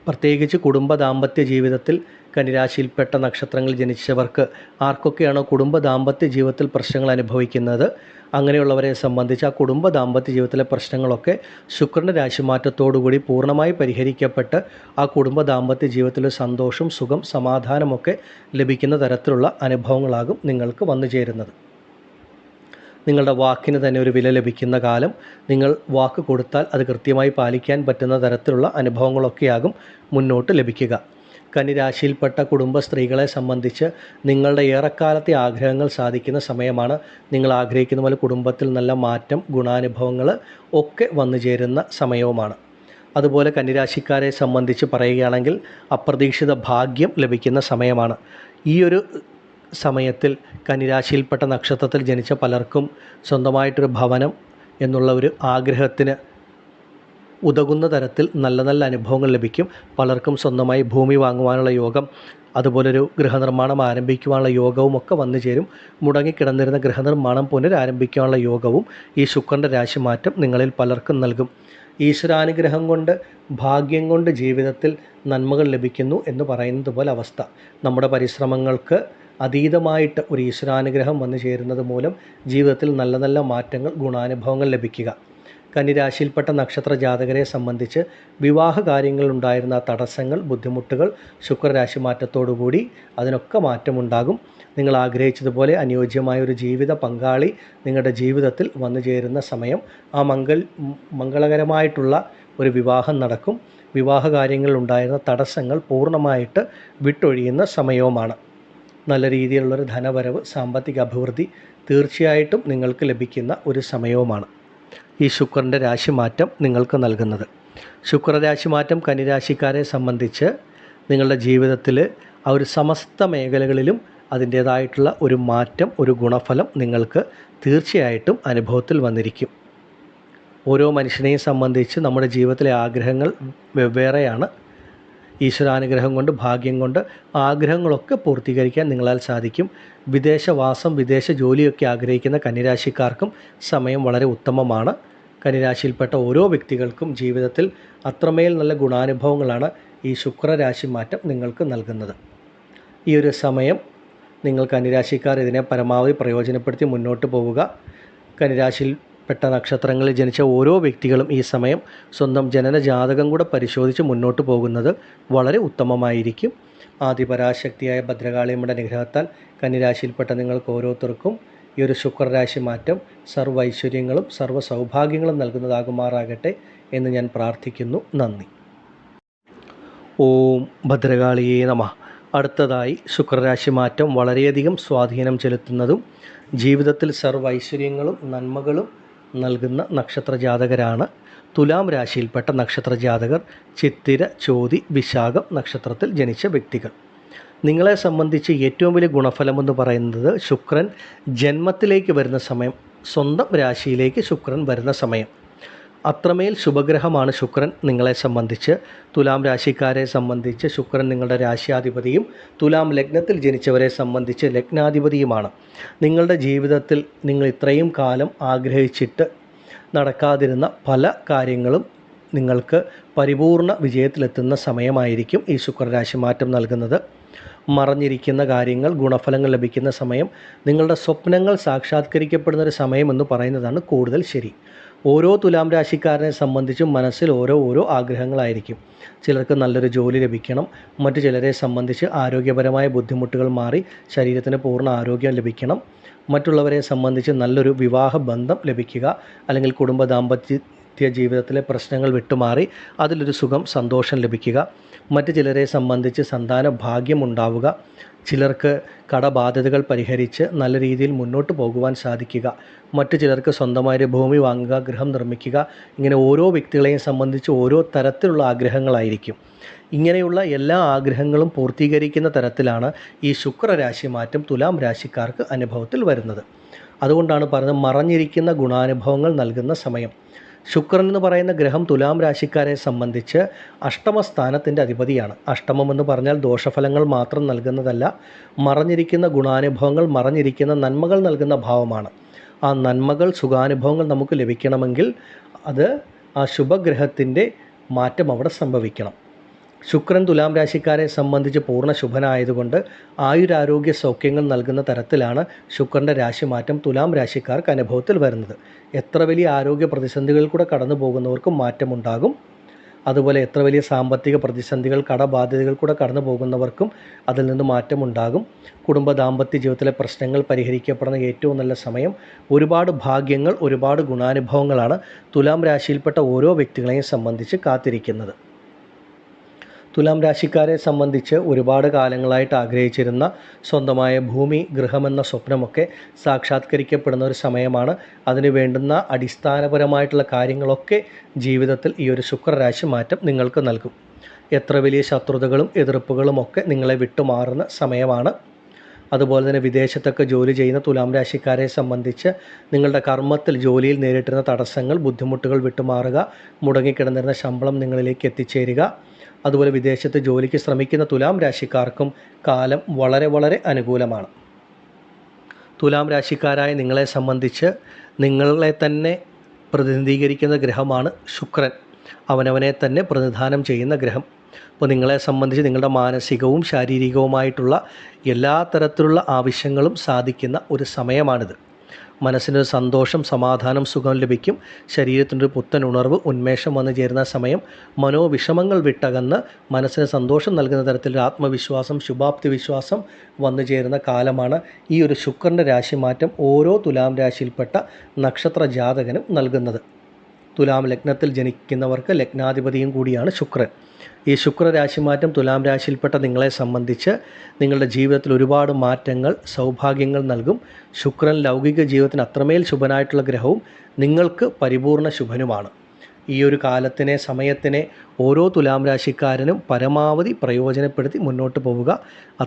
പ്രത്യേകിച്ച് കുടുംബ ദാമ്പത്യ ജീവിതത്തിൽ കന്നിരാശിയിൽപ്പെട്ട നക്ഷത്രങ്ങൾ ജനിച്ചവർക്ക് ആർക്കൊക്കെയാണോ കുടുംബ ദാമ്പത്യ ജീവിതത്തിൽ പ്രശ്നങ്ങൾ അനുഭവിക്കുന്നത്, അങ്ങനെയുള്ളവരെ സംബന്ധിച്ച് ആ കുടുംബ ദാമ്പത്യ ജീവിതത്തിലെ പ്രശ്നങ്ങളൊക്കെ ശുക്രൻ്റെ രാശിമാറ്റത്തോടുകൂടി പൂർണ്ണമായി പരിഹരിക്കപ്പെട്ട് ആ കുടുംബ ദാമ്പത്യ ജീവിതത്തിൽ സന്തോഷം, സുഖം, സമാധാനമൊക്കെ ലഭിക്കുന്ന തരത്തിലുള്ള അനുഭവങ്ങളാകും നിങ്ങൾക്ക് വന്നു ചേരുന്നത്. നിങ്ങളുടെ വാക്കിന് തന്നെ ഒരു വില ലഭിക്കുന്ന കാലം. നിങ്ങൾ വാക്ക് കൊടുത്താൽ അത് കൃത്യമായി പാലിക്കാൻ പറ്റുന്ന തരത്തിലുള്ള അനുഭവങ്ങളൊക്കെയാകും മുന്നോട്ട് ലഭിക്കുക. കന്നിരാശിയിൽപ്പെട്ട കുടുംബ സ്ത്രീകളെ സംബന്ധിച്ച് നിങ്ങളുടെ ഏറെക്കാലത്തെ ആഗ്രഹങ്ങൾ സാധിക്കുന്ന സമയമാണ്. നിങ്ങൾ ആഗ്രഹിക്കുന്ന പോലെ കുടുംബത്തിൽ നല്ല മാറ്റം, ഗുണാനുഭവങ്ങൾ ഒക്കെ വന്നു ചേരുന്ന സമയവുമാണ്. അതുപോലെ കന്നിരാശിക്കാരെ സംബന്ധിച്ച് പറയുകയാണെങ്കിൽ അപ്രതീക്ഷിത ഭാഗ്യം ലഭിക്കുന്ന സമയമാണ്. ഈ ഒരു സമയത്തിൽ കന്നിരാശിയിൽപ്പെട്ട നക്ഷത്രത്തിൽ ജനിച്ച പലർക്കും സ്വന്തമായിട്ടൊരു ഭവനം എന്നുള്ള ഒരു ആഗ്രഹത്തിന് ഉതകുന്ന തരത്തിൽ നല്ല നല്ല അനുഭവങ്ങൾ ലഭിക്കും. പലർക്കും സ്വന്തമായി ഭൂമി വാങ്ങുവാനുള്ള യോഗം, അതുപോലൊരു ഗൃഹനിർമ്മാണം ആരംഭിക്കുവാനുള്ള യോഗവും ഒക്കെ വന്നു ചേരും. മുടങ്ങിക്കിടന്നിരുന്ന ഗൃഹനിർമ്മാണം പുനരാരംഭിക്കാനുള്ള യോഗവും ഈ ശുക്രൻ്റെ രാശിമാറ്റം നിങ്ങളിൽ പലർക്കും നൽകും. ഈശ്വരാനുഗ്രഹം കൊണ്ട്, ഭാഗ്യം കൊണ്ട് ജീവിതത്തിൽ നന്മകൾ ലഭിക്കുന്നു എന്ന് പറയുന്നത് പോലെ അവസ്ഥ. നമ്മുടെ പരിശ്രമങ്ങൾക്ക് അതീതമായിട്ട് ഒരു ഈശ്വരാനുഗ്രഹം വന്നു ചേരുന്നത് മൂലം ജീവിതത്തിൽ നല്ല നല്ല മാറ്റങ്ങൾ, ഗുണാനുഭവങ്ങൾ ലഭിക്കുക. കന്നിരാശിയിൽപ്പെട്ട നക്ഷത്ര ജാതകരെ സംബന്ധിച്ച് വിവാഹ കാര്യങ്ങളിലുണ്ടായിരുന്ന തടസ്സങ്ങൾ, ബുദ്ധിമുട്ടുകൾ ശുക്രരാശി മാറ്റത്തോടുകൂടി അതിനൊക്കെ മാറ്റമുണ്ടാകും. നിങ്ങൾ ആഗ്രഹിച്ചതുപോലെ അനുയോജ്യമായ ഒരു ജീവിത പങ്കാളി നിങ്ങളുടെ ജീവിതത്തിൽ വന്നു ചേരുന്ന സമയം. ആ മംഗളകരമായിട്ടുള്ള ഒരു വിവാഹം നടക്കും. വിവാഹ കാര്യങ്ങളിലുണ്ടായിരുന്ന തടസ്സങ്ങൾ പൂർണ്ണമായിട്ട് വിട്ടൊഴിയുന്ന സമയവുമാണ്. നല്ല രീതിയിലുള്ളൊരു ധനവരവ്, സാമ്പത്തിക അഭിവൃദ്ധി തീർച്ചയായിട്ടും നിങ്ങൾക്ക് ലഭിക്കുന്ന ഒരു സമയവുമാണ് ഈ ശുക്രൻ്റെ രാശിമാറ്റം നിങ്ങൾക്ക് നൽകുന്നത്. ശുക്രരാശിമാറ്റം കന്നിരാശിക്കാരെ സംബന്ധിച്ച് നിങ്ങളുടെ ജീവിതത്തിൽ ആ ഒരു സമസ്ത മേഖലകളിലും അതിൻ്റേതായിട്ടുള്ള ഒരു മാറ്റം, ഒരു ഗുണഫലം നിങ്ങൾക്ക് തീർച്ചയായിട്ടും അനുഭവത്തിൽ വന്നിരിക്കും. ഓരോ മനുഷ്യനെയും സംബന്ധിച്ച് നമ്മുടെ ജീവിതത്തിലെ ആഗ്രഹങ്ങൾ വെവ്വേറെയാണ്. ഈശ്വരാനുഗ്രഹം കൊണ്ട്, ഭാഗ്യം കൊണ്ട് ആഗ്രഹങ്ങളൊക്കെ പൂർത്തീകരിക്കാൻ നിങ്ങളാൽ സാധിക്കും. വിദേശവാസം, വിദേശ ജോലിയൊക്കെ ആഗ്രഹിക്കുന്ന കന്നിരാശിക്കാർക്കും സമയം വളരെ ഉത്തമമാണ്. കന്നിരാശിയിൽപ്പെട്ട ഓരോ വ്യക്തികൾക്കും ജീവിതത്തിൽ അത്രമേൽ നല്ല ഗുണാനുഭവങ്ങളാണ് ഈ ശുക്രരാശി മാറ്റം നിങ്ങൾക്ക് നൽകുന്നത്. ഈ ഒരു സമയം നിങ്ങൾ കന്നിരാശിക്കാർ ഇതിനെ പരമാവധി പ്രയോജനപ്പെടുത്തി മുന്നോട്ട് പോവുക. കന്നിരാശിയിൽപ്പെട്ട നക്ഷത്രങ്ങളിൽ ജനിച്ച ഓരോ വ്യക്തികളും ഈ സമയം സ്വന്തം ജനന ജാതകം കൂടെ പരിശോധിച്ച് മുന്നോട്ട് പോകുന്നത് വളരെ ഉത്തമമായിരിക്കും. ആദിപരാശക്തിയായ ഭദ്രകാളിയമ്മയുടെ അനുഗ്രഹത്താൽ കന്നിരാശിയിൽപ്പെട്ട നിങ്ങൾക്ക് ഓരോരുത്തർക്കും ഈ ഒരു ശുക്രരാശി മാറ്റം സർവ്വ ഐശ്വര്യങ്ങളും സർവ്വ സൗഭാഗ്യങ്ങളും നൽകുന്നതാകുമാറാകട്ടെ എന്ന് ഞാൻ പ്രാർത്ഥിക്കുന്നു. നന്ദി. ഓം ഭദ്രകാളിയേ നമഃ. അടുത്തതായി ശുക്രരാശി മാറ്റം വളരെയധികം സ്വാധീനം ചെലുത്തുന്നതും ജീവിതത്തിൽ സർവ്വ ഐശ്വര്യങ്ങളും നന്മകളും നൽകുന്ന നക്ഷത്ര ജാതകരാണ് തുലാം രാശിയിൽപ്പെട്ട നക്ഷത്ര ജാതകർ. ചിത്തിര, ചോതി, വിശാഖം നക്ഷത്രത്തിൽ ജനിച്ച വ്യക്തികൾ. നിങ്ങളെ സംബന്ധിച്ച് ഏറ്റവും വലിയ ഗുണഫലമെന്ന് പറയുന്നത് ശുക്രൻ ജന്മത്തിലേക്ക് വരുന്ന സമയം, സ്വന്തം രാശിയിലേക്ക് ശുക്രൻ വരുന്ന സമയം. അത്രമേൽ ശുഭഗ്രഹമാണ് ശുക്രൻ നിങ്ങളെ സംബന്ധിച്ച്. തുലാം രാശിക്കാരെ സംബന്ധിച്ച് ശുക്രൻ നിങ്ങളുടെ രാശിയാധിപതിയും തുലാം ലഗ്നത്തിൽ ജനിച്ചവരെ സംബന്ധിച്ച് ലഗ്നാധിപതിയുമാണ്. നിങ്ങളുടെ ജീവിതത്തിൽ നിങ്ങൾ ഇത്രയും കാലം ആഗ്രഹിച്ചിട്ട് നടക്കാതിരുന്ന പല കാര്യങ്ങളും നിങ്ങൾക്ക് പരിപൂർണ വിജയത്തിലെത്തുന്ന സമയമായിരിക്കും ഈ ശുക്രരാശി മാറ്റം നൽകുന്നത്. മറഞ്ഞിരിക്കുന്ന കാര്യങ്ങൾ ഗുണഫലങ്ങൾ ലഭിക്കുന്ന സമയം, നിങ്ങളുടെ സ്വപ്നങ്ങൾ സാക്ഷാത്കരിക്കപ്പെടുന്നൊരു സമയം എന്ന് പറയുന്നതാണ് കൂടുതൽ ശരി. ഓരോ തുലാം രാശിക്കാരനെ സംബന്ധിച്ചും മനസ്സിൽ ഓരോ ആഗ്രഹങ്ങളായിരിക്കും. ചിലർക്ക് നല്ലൊരു ജോലി ലഭിക്കണം, മറ്റു ചിലരെ സംബന്ധിച്ച് ആരോഗ്യപരമായ ബുദ്ധിമുട്ടുകൾ മാറി ശരീരത്തിന് പൂർണ്ണ ആരോഗ്യം ലഭിക്കണം, മറ്റുള്ളവരെ സംബന്ധിച്ച് നല്ലൊരു വിവാഹ ബന്ധം ലഭിക്കുക, അല്ലെങ്കിൽ കുടുംബ ദാമ്പത്യ ജീവിതത്തിലെ പ്രശ്നങ്ങൾ വിട്ടുമാറി അതിലൊരു സുഖം, സന്തോഷം ലഭിക്കുക, മറ്റു ചിലരെ സംബന്ധിച്ച് സന്താന ഭാഗ്യം ഉണ്ടാവുക, ചിലർക്ക് കടബാധ്യതകൾ പരിഹരിച്ച് നല്ല രീതിയിൽ മുന്നോട്ട് പോകുവാൻ സാധിക്കുക, മറ്റു ചിലർക്ക് സ്വന്തമായൊരു ഭൂമി വാങ്ങുക, ഗൃഹം നിർമ്മിക്കുക. ഇങ്ങനെ ഓരോ വ്യക്തികളെയും സംബന്ധിച്ച് ഓരോ തരത്തിലുള്ള ആഗ്രഹങ്ങളായിരിക്കും. ഇങ്ങനെയുള്ള എല്ലാ ആഗ്രഹങ്ങളും പൂർത്തീകരിക്കുന്ന തരത്തിലാണ് ഈ ശുക്രരാശി മാറ്റം തുലാം രാശിക്കാർക്ക് അനുഭവത്തിൽ വരുന്നത്. അതുകൊണ്ടാണ് പറയുന്നത് മറഞ്ഞിരിക്കുന്ന ഗുണാനുഭവങ്ങൾ നൽകുന്ന സമയം. ശുക്രൻ എന്ന് പറയുന്ന ഗ്രഹം തുലാം രാശിക്കാരെ സംബന്ധിച്ച് അഷ്ടമസ്ഥാനത്തിൻ്റെ അധിപതിയാണ്. അഷ്ടമം എന്ന് പറഞ്ഞാൽ ദോഷഫലങ്ങൾ മാത്രം നൽകുന്നതല്ല, മറഞ്ഞിരിക്കുന്ന ഗുണാനുഭവങ്ങൾ, മറഞ്ഞിരിക്കുന്ന നന്മകൾ നൽകുന്ന ഭാവമാണ്. ആ നന്മകൾ, സുഖാനുഭവങ്ങൾ നമുക്ക് ലഭിക്കണമെങ്കിൽ അത് ആ ശുഭഗ്രഹത്തിൻ്റെ മാറ്റം അവിടെ സംഭവിക്കണം. ശുക്രൻ തുലാം രാശിക്കാരെ സംബന്ധിച്ച് പൂർണ്ണ ശുഭനായതുകൊണ്ട് ആയുരാരോഗ്യ സൗഖ്യങ്ങൾ നൽകുന്ന തരത്തിലാണ് ശുക്രൻ്റെ രാശിമാറ്റം തുലാം രാശിക്കാർക്ക് അനുഭവത്തിൽ വരുന്നത്. എത്ര വലിയ ആരോഗ്യ പ്രതിസന്ധികളിൽ കൂടെ കടന്നു പോകുന്നവർക്കും മാറ്റമുണ്ടാകും. അതുപോലെ എത്ര വലിയ സാമ്പത്തിക പ്രതിസന്ധികൾ, കടബാധ്യതകൾ കൂടെ കടന്നു പോകുന്നവർക്കും അതിൽ നിന്ന് മാറ്റമുണ്ടാകും. കുടുംബ ദാമ്പത്യ ജീവിതത്തിലെ പ്രശ്നങ്ങൾ പരിഹരിക്കപ്പെടുന്ന ഏറ്റവും നല്ല സമയം. ഒരുപാട് ഭാഗ്യങ്ങൾ, ഒരുപാട് ഗുണാനുഭവങ്ങളാണ് തുലാം രാശിയിൽപ്പെട്ട ഓരോ വ്യക്തികളെയും സംബന്ധിച്ച് കാത്തിരിക്കുന്നത്. തുലാം രാശിക്കാരെ സംബന്ധിച്ച് ഒരുപാട് കാലങ്ങളായിട്ട് ആഗ്രഹിച്ചിരുന്ന സ്വന്തമായ ഭൂമി, ഗൃഹമെന്ന സ്വപ്നമൊക്കെ സാക്ഷാത്കരിക്കപ്പെടുന്ന ഒരു സമയമാണ്. അതിന് വേണ്ടുന്ന അടിസ്ഥാനപരമായിട്ടുള്ള കാര്യങ്ങളൊക്കെ ജീവിതത്തിൽ ഈ ഒരു ശുക്രരാശി മാറ്റം നിങ്ങൾക്ക് നൽകും. എത്ര വലിയ ശത്രുതകളും എതിർപ്പുകളും ഒക്കെ നിങ്ങളെ വിട്ടുമാറുന്ന സമയമാണ്. അതുപോലെ തന്നെ വിദേശത്തൊക്കെ ജോലി ചെയ്യുന്ന തുലാം രാശിക്കാരെ സംബന്ധിച്ച് നിങ്ങളുടെ കർമ്മത്തിൽ, ജോലിയിൽ നേരിട്ടിരുന്ന തടസ്സങ്ങൾ, ബുദ്ധിമുട്ടുകൾ വിട്ടുമാറുക, മുടങ്ങിക്കിടന്നിരുന്ന ശമ്പളം നിങ്ങളിലേക്ക് എത്തിച്ചേരുക. അതുപോലെ വിദേശത്ത് ജോലിക്ക് ശ്രമിക്കുന്ന തുലാം രാശിക്കാർക്കും കാലം വളരെ അനുകൂലമാണ്. തുലാം രാശിക്കാരായ നിങ്ങളെ സംബന്ധിച്ച് നിങ്ങളെ തന്നെ പ്രതിനിധീകരിക്കുന്ന ഗ്രഹമാണ് ശുക്രൻ. അവനവനെ തന്നെ പ്രതിനിധാനം ചെയ്യുന്ന ഗ്രഹം. അപ്പോൾ നിങ്ങളെ സംബന്ധിച്ച് നിങ്ങളുടെ മാനസികവും ശാരീരികവുമായിട്ടുള്ള എല്ലാ തരത്തിലുള്ള ആവശ്യങ്ങളും സാധിക്കുന്ന ഒരു സമയമാണിത്. മനസ്സിനൊരു സന്തോഷം, സമാധാനം, സുഖം ലഭിക്കും. ശരീരത്തിനൊരു പുത്തൻ ഉണർവ്, ഉന്മേഷം വന്നു ചേരുന്ന സമയം. മനോവിഷമങ്ങൾ വിട്ടകന്ന് മനസ്സിന് സന്തോഷം നൽകുന്ന തരത്തിലൊരു ആത്മവിശ്വാസം, ശുഭാപ്തി വിശ്വാസം വന്നു ചേരുന്ന കാലമാണ് ഈ ഒരു ശുക്രൻ്റെ രാശിമാറ്റം ഓരോ തുലാം രാശിയിൽപ്പെട്ട നക്ഷത്ര ജാതകനും നൽകുന്നത്. തുലാം ലഗ്നത്തിൽ ജനിക്കുന്നവർക്ക് ലഗ്നാധിപതിയും കൂടിയാണ് ശുക്രൻ. ഈ ശുക്രരാശിമാറ്റം തുലാം രാശിയിൽപ്പെട്ട നിങ്ങളെ സംബന്ധിച്ച് നിങ്ങളുടെ ജീവിതത്തിൽ ഒരുപാട് മാറ്റങ്ങൾ, സൗഭാഗ്യങ്ങൾ നൽകും. ശുക്രൻ ലൗകിക ജീവിതത്തിന് അത്രമേൽ ശുഭനായിട്ടുള്ള ഗ്രഹവും നിങ്ങൾക്ക് പരിപൂർണ ശുഭനുമാണ്. ഈ ഒരു കാലത്തിനെ, സമയത്തിനെ ഓരോ തുലാം രാശിക്കാരനും പരമാവധി പ്രയോജനപ്പെടുത്തി മുന്നോട്ട് പോവുക.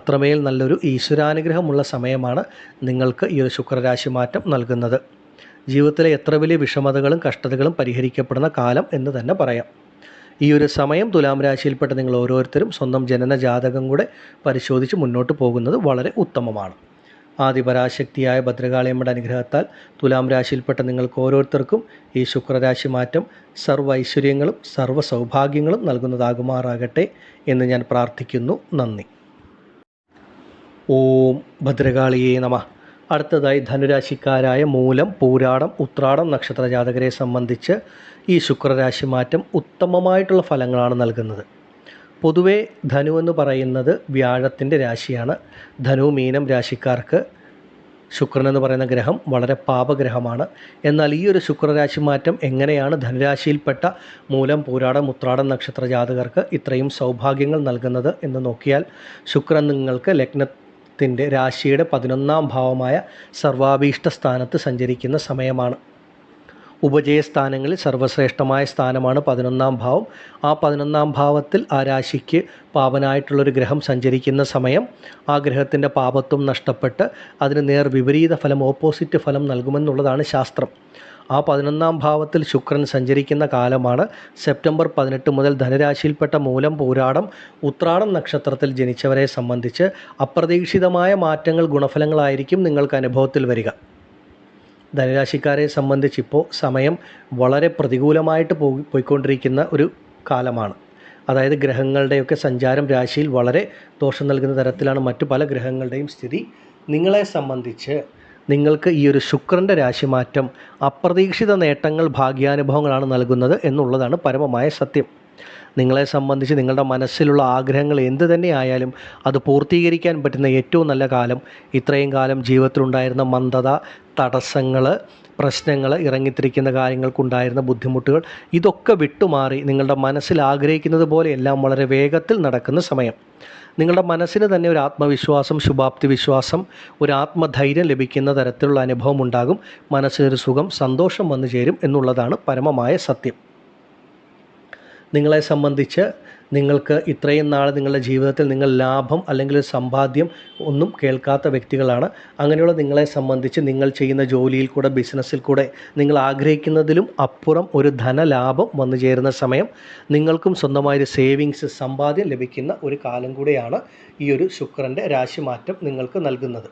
അത്രമേൽ നല്ലൊരു ഈശ്വരാനുഗ്രഹമുള്ള സമയമാണ് നിങ്ങൾക്ക് ഈ ഒരു ശുക്രരാശി മാറ്റം നൽകുന്നത്. ജീവിതത്തിലെ എത്ര വലിയ വിഷമതകളും കഷ്ടതകളും പരിഹരിക്കപ്പെടുന്ന കാലം എന്ന് തന്നെ പറയാം. ഈ ഒരു സമയം തുലാം രാശിയിൽപ്പെട്ട നിങ്ങൾ ഓരോരുത്തരും സ്വന്തം ജനന ജാതകം കൂടെ പരിശോധിച്ച് മുന്നോട്ട് പോകുന്നത് വളരെ ഉത്തമമാണ്. ആദിപരാശക്തിയായ ഭദ്രകാളിയമ്മയുടെ അനുഗ്രഹത്താൽ തുലാം രാശിയിൽപ്പെട്ട നിങ്ങൾക്ക് ഓരോരുത്തർക്കും ഈ ശുക്രരാശി മാറ്റം സർവ്വ ഐശ്വര്യങ്ങളും സർവ്വ സൗഭാഗ്യങ്ങളും നൽകുന്നതാകുമാറാകട്ടെ എന്ന് ഞാൻ പ്രാർത്ഥിക്കുന്നു. നന്ദി. ഓം ഭദ്രകാളിയേ നമഃ. അടുത്തതായി ധനുരാശിക്കാരായ മൂലം, പൂരാടം, ഉത്രാടം നക്ഷത്ര ജാതകരെ സംബന്ധിച്ച് ഈ ശുക്രരാശി മാറ്റം ഉത്തമമായിട്ടുള്ള ഫലങ്ങളാണ് നൽകുന്നത്. പൊതുവേ ധനു എന്ന് പറയുന്നത് വ്യാഴത്തിൻ്റെ രാശിയാണ്. ധനു മീനം രാശിക്കാർക്ക് ശുക്രൻ എന്ന് പറയുന്ന ഗ്രഹം വളരെ പാപഗ്രഹമാണ്. എന്നാൽ ഈ ഒരു ശുക്രരാശി മാറ്റം എങ്ങനെയാണ് ധനുരാശിയിൽപ്പെട്ട മൂലം, പൂരാടം, ഉത്രാടം നക്ഷത്ര ജാതകർക്ക് ഇത്രയും സൗഭാഗ്യങ്ങൾ നൽകുന്നത് എന്ന് നോക്കിയാൽ, ശുക്രൻ നിങ്ങൾക്ക് ലഗ്നത്തിൻ്റെ രാശിയുടെ 11ാം ഭാവമായ സർവാഭീഷ്ട സ്ഥാനത്ത് സഞ്ചരിക്കുന്ന സമയമാണ്. ഉപജയസ്ഥാനങ്ങളിൽ സർവശ്രേഷ്ഠമായ സ്ഥാനമാണ് 11ാം ഭാവം. ആ 11ാം ഭാവത്തിൽ ആ രാശിക്ക് പാപനായിട്ടുള്ളൊരു ഗ്രഹം സഞ്ചരിക്കുന്ന സമയം ആ ഗ്രഹത്തിൻ്റെ പാപത്വം നഷ്ടപ്പെട്ട് അതിന് നേർ വിപരീത ഫലം, ഓപ്പോസിറ്റ് ഫലം നൽകുമെന്നുള്ളതാണ് ശാസ്ത്രം. ആ 11ാം ഭാവത്തിൽ ശുക്രൻ സഞ്ചരിക്കുന്ന കാലമാണ് സെപ്റ്റംബർ 18 മുതൽ ധനുരാശിയിൽപ്പെട്ട മൂലം, പൂരാടം, ഉത്രാടം നക്ഷത്രത്തിൽ ജനിച്ചവരെ സംബന്ധിച്ച് അപ്രതീക്ഷിതമായ മാറ്റങ്ങൾ, ഗുണഫലങ്ങളായിരിക്കും നിങ്ങൾക്ക് അനുഭവത്തിൽ വരിക. ധനുരാശിക്കാരെ സംബന്ധിച്ചിപ്പോൾ സമയം വളരെ പ്രതികൂലമായിട്ട് പോയിക്കൊണ്ടിരിക്കുന്ന ഒരു കാലമാണ്. അതായത് ഗ്രഹങ്ങളുടെയൊക്കെ സഞ്ചാരം രാശിയിൽ വളരെ ദോഷം നൽകുന്ന തരത്തിലാണ് മറ്റു പല ഗ്രഹങ്ങളുടെയും സ്ഥിതി. നിങ്ങളെ സംബന്ധിച്ച് നിങ്ങൾക്ക് ഈ ഒരു ശുക്രൻ്റെ രാശിമാറ്റം അപ്രതീക്ഷിത നേട്ടങ്ങൾ, ഭാഗ്യാനുഭവങ്ങളാണ് നൽകുന്നത് എന്നുള്ളതാണ് പരമമായ സത്യം. നിങ്ങളെ സംബന്ധിച്ച് നിങ്ങളുടെ മനസ്സിലുള്ള ആഗ്രഹങ്ങൾ എന്ത് തന്നെ ആയാലും അത് പൂർത്തീകരിക്കാൻ പറ്റുന്ന ഏറ്റവും നല്ല കാലം. ഇത്രയും കാലം ജീവിതത്തിലുണ്ടായിരുന്ന മന്ദത, തടസ്സങ്ങൾ, പ്രശ്നങ്ങൾ, ഇറങ്ങിത്തിരിക്കുന്ന കാര്യങ്ങൾക്കുണ്ടായിരുന്ന ബുദ്ധിമുട്ടുകൾ, ഇതൊക്കെ വിട്ടുമാറി നിങ്ങളുടെ മനസ്സിൽ ആഗ്രഹിക്കുന്നത് പോലെ എല്ലാം വളരെ വേഗത്തിൽ നടക്കുന്ന സമയം. നിങ്ങളുടെ മനസ്സിന് തന്നെ ഒരു ആത്മവിശ്വാസം, ശുഭാപ്തി വിശ്വാസം, ഒരു ആത്മധൈര്യം ലഭിക്കുന്ന തരത്തിലുള്ള അനുഭവം ഉണ്ടാകും. മനസ്സിനൊരു സുഖം, സന്തോഷം വന്നു ചേരും എന്നുള്ളതാണ് പരമമായ സത്യം. നിങ്ങളെ സംബന്ധിച്ച് നിങ്ങൾക്ക് ഇത്രയും നാൾ നിങ്ങളുടെ ജീവിതത്തിൽ നിങ്ങൾ ലാഭം അല്ലെങ്കിൽ സമ്പാദ്യം ഒന്നും കേൾക്കാത്ത വ്യക്തികളാണ്. അങ്ങനെയുള്ള നിങ്ങളെ സംബന്ധിച്ച് നിങ്ങൾ ചെയ്യുന്ന ജോലിയിൽ കൂടെ, ബിസിനസ്സിൽ കൂടെ നിങ്ങൾ ആഗ്രഹിക്കുന്നതിലും അപ്പുറം ഒരു ധനലാഭം വന്നു ചേരുന്ന സമയം, നിങ്ങൾക്കും സ്വന്തമായൊരു സേവിങ്സ്, സമ്പാദ്യം ലഭിക്കുന്ന ഒരു കാലം കൂടെയാണ് ഈ ഒരു ശുക്രൻ്റെ രാശിമാറ്റം നിങ്ങൾക്ക് നൽകുന്നത്.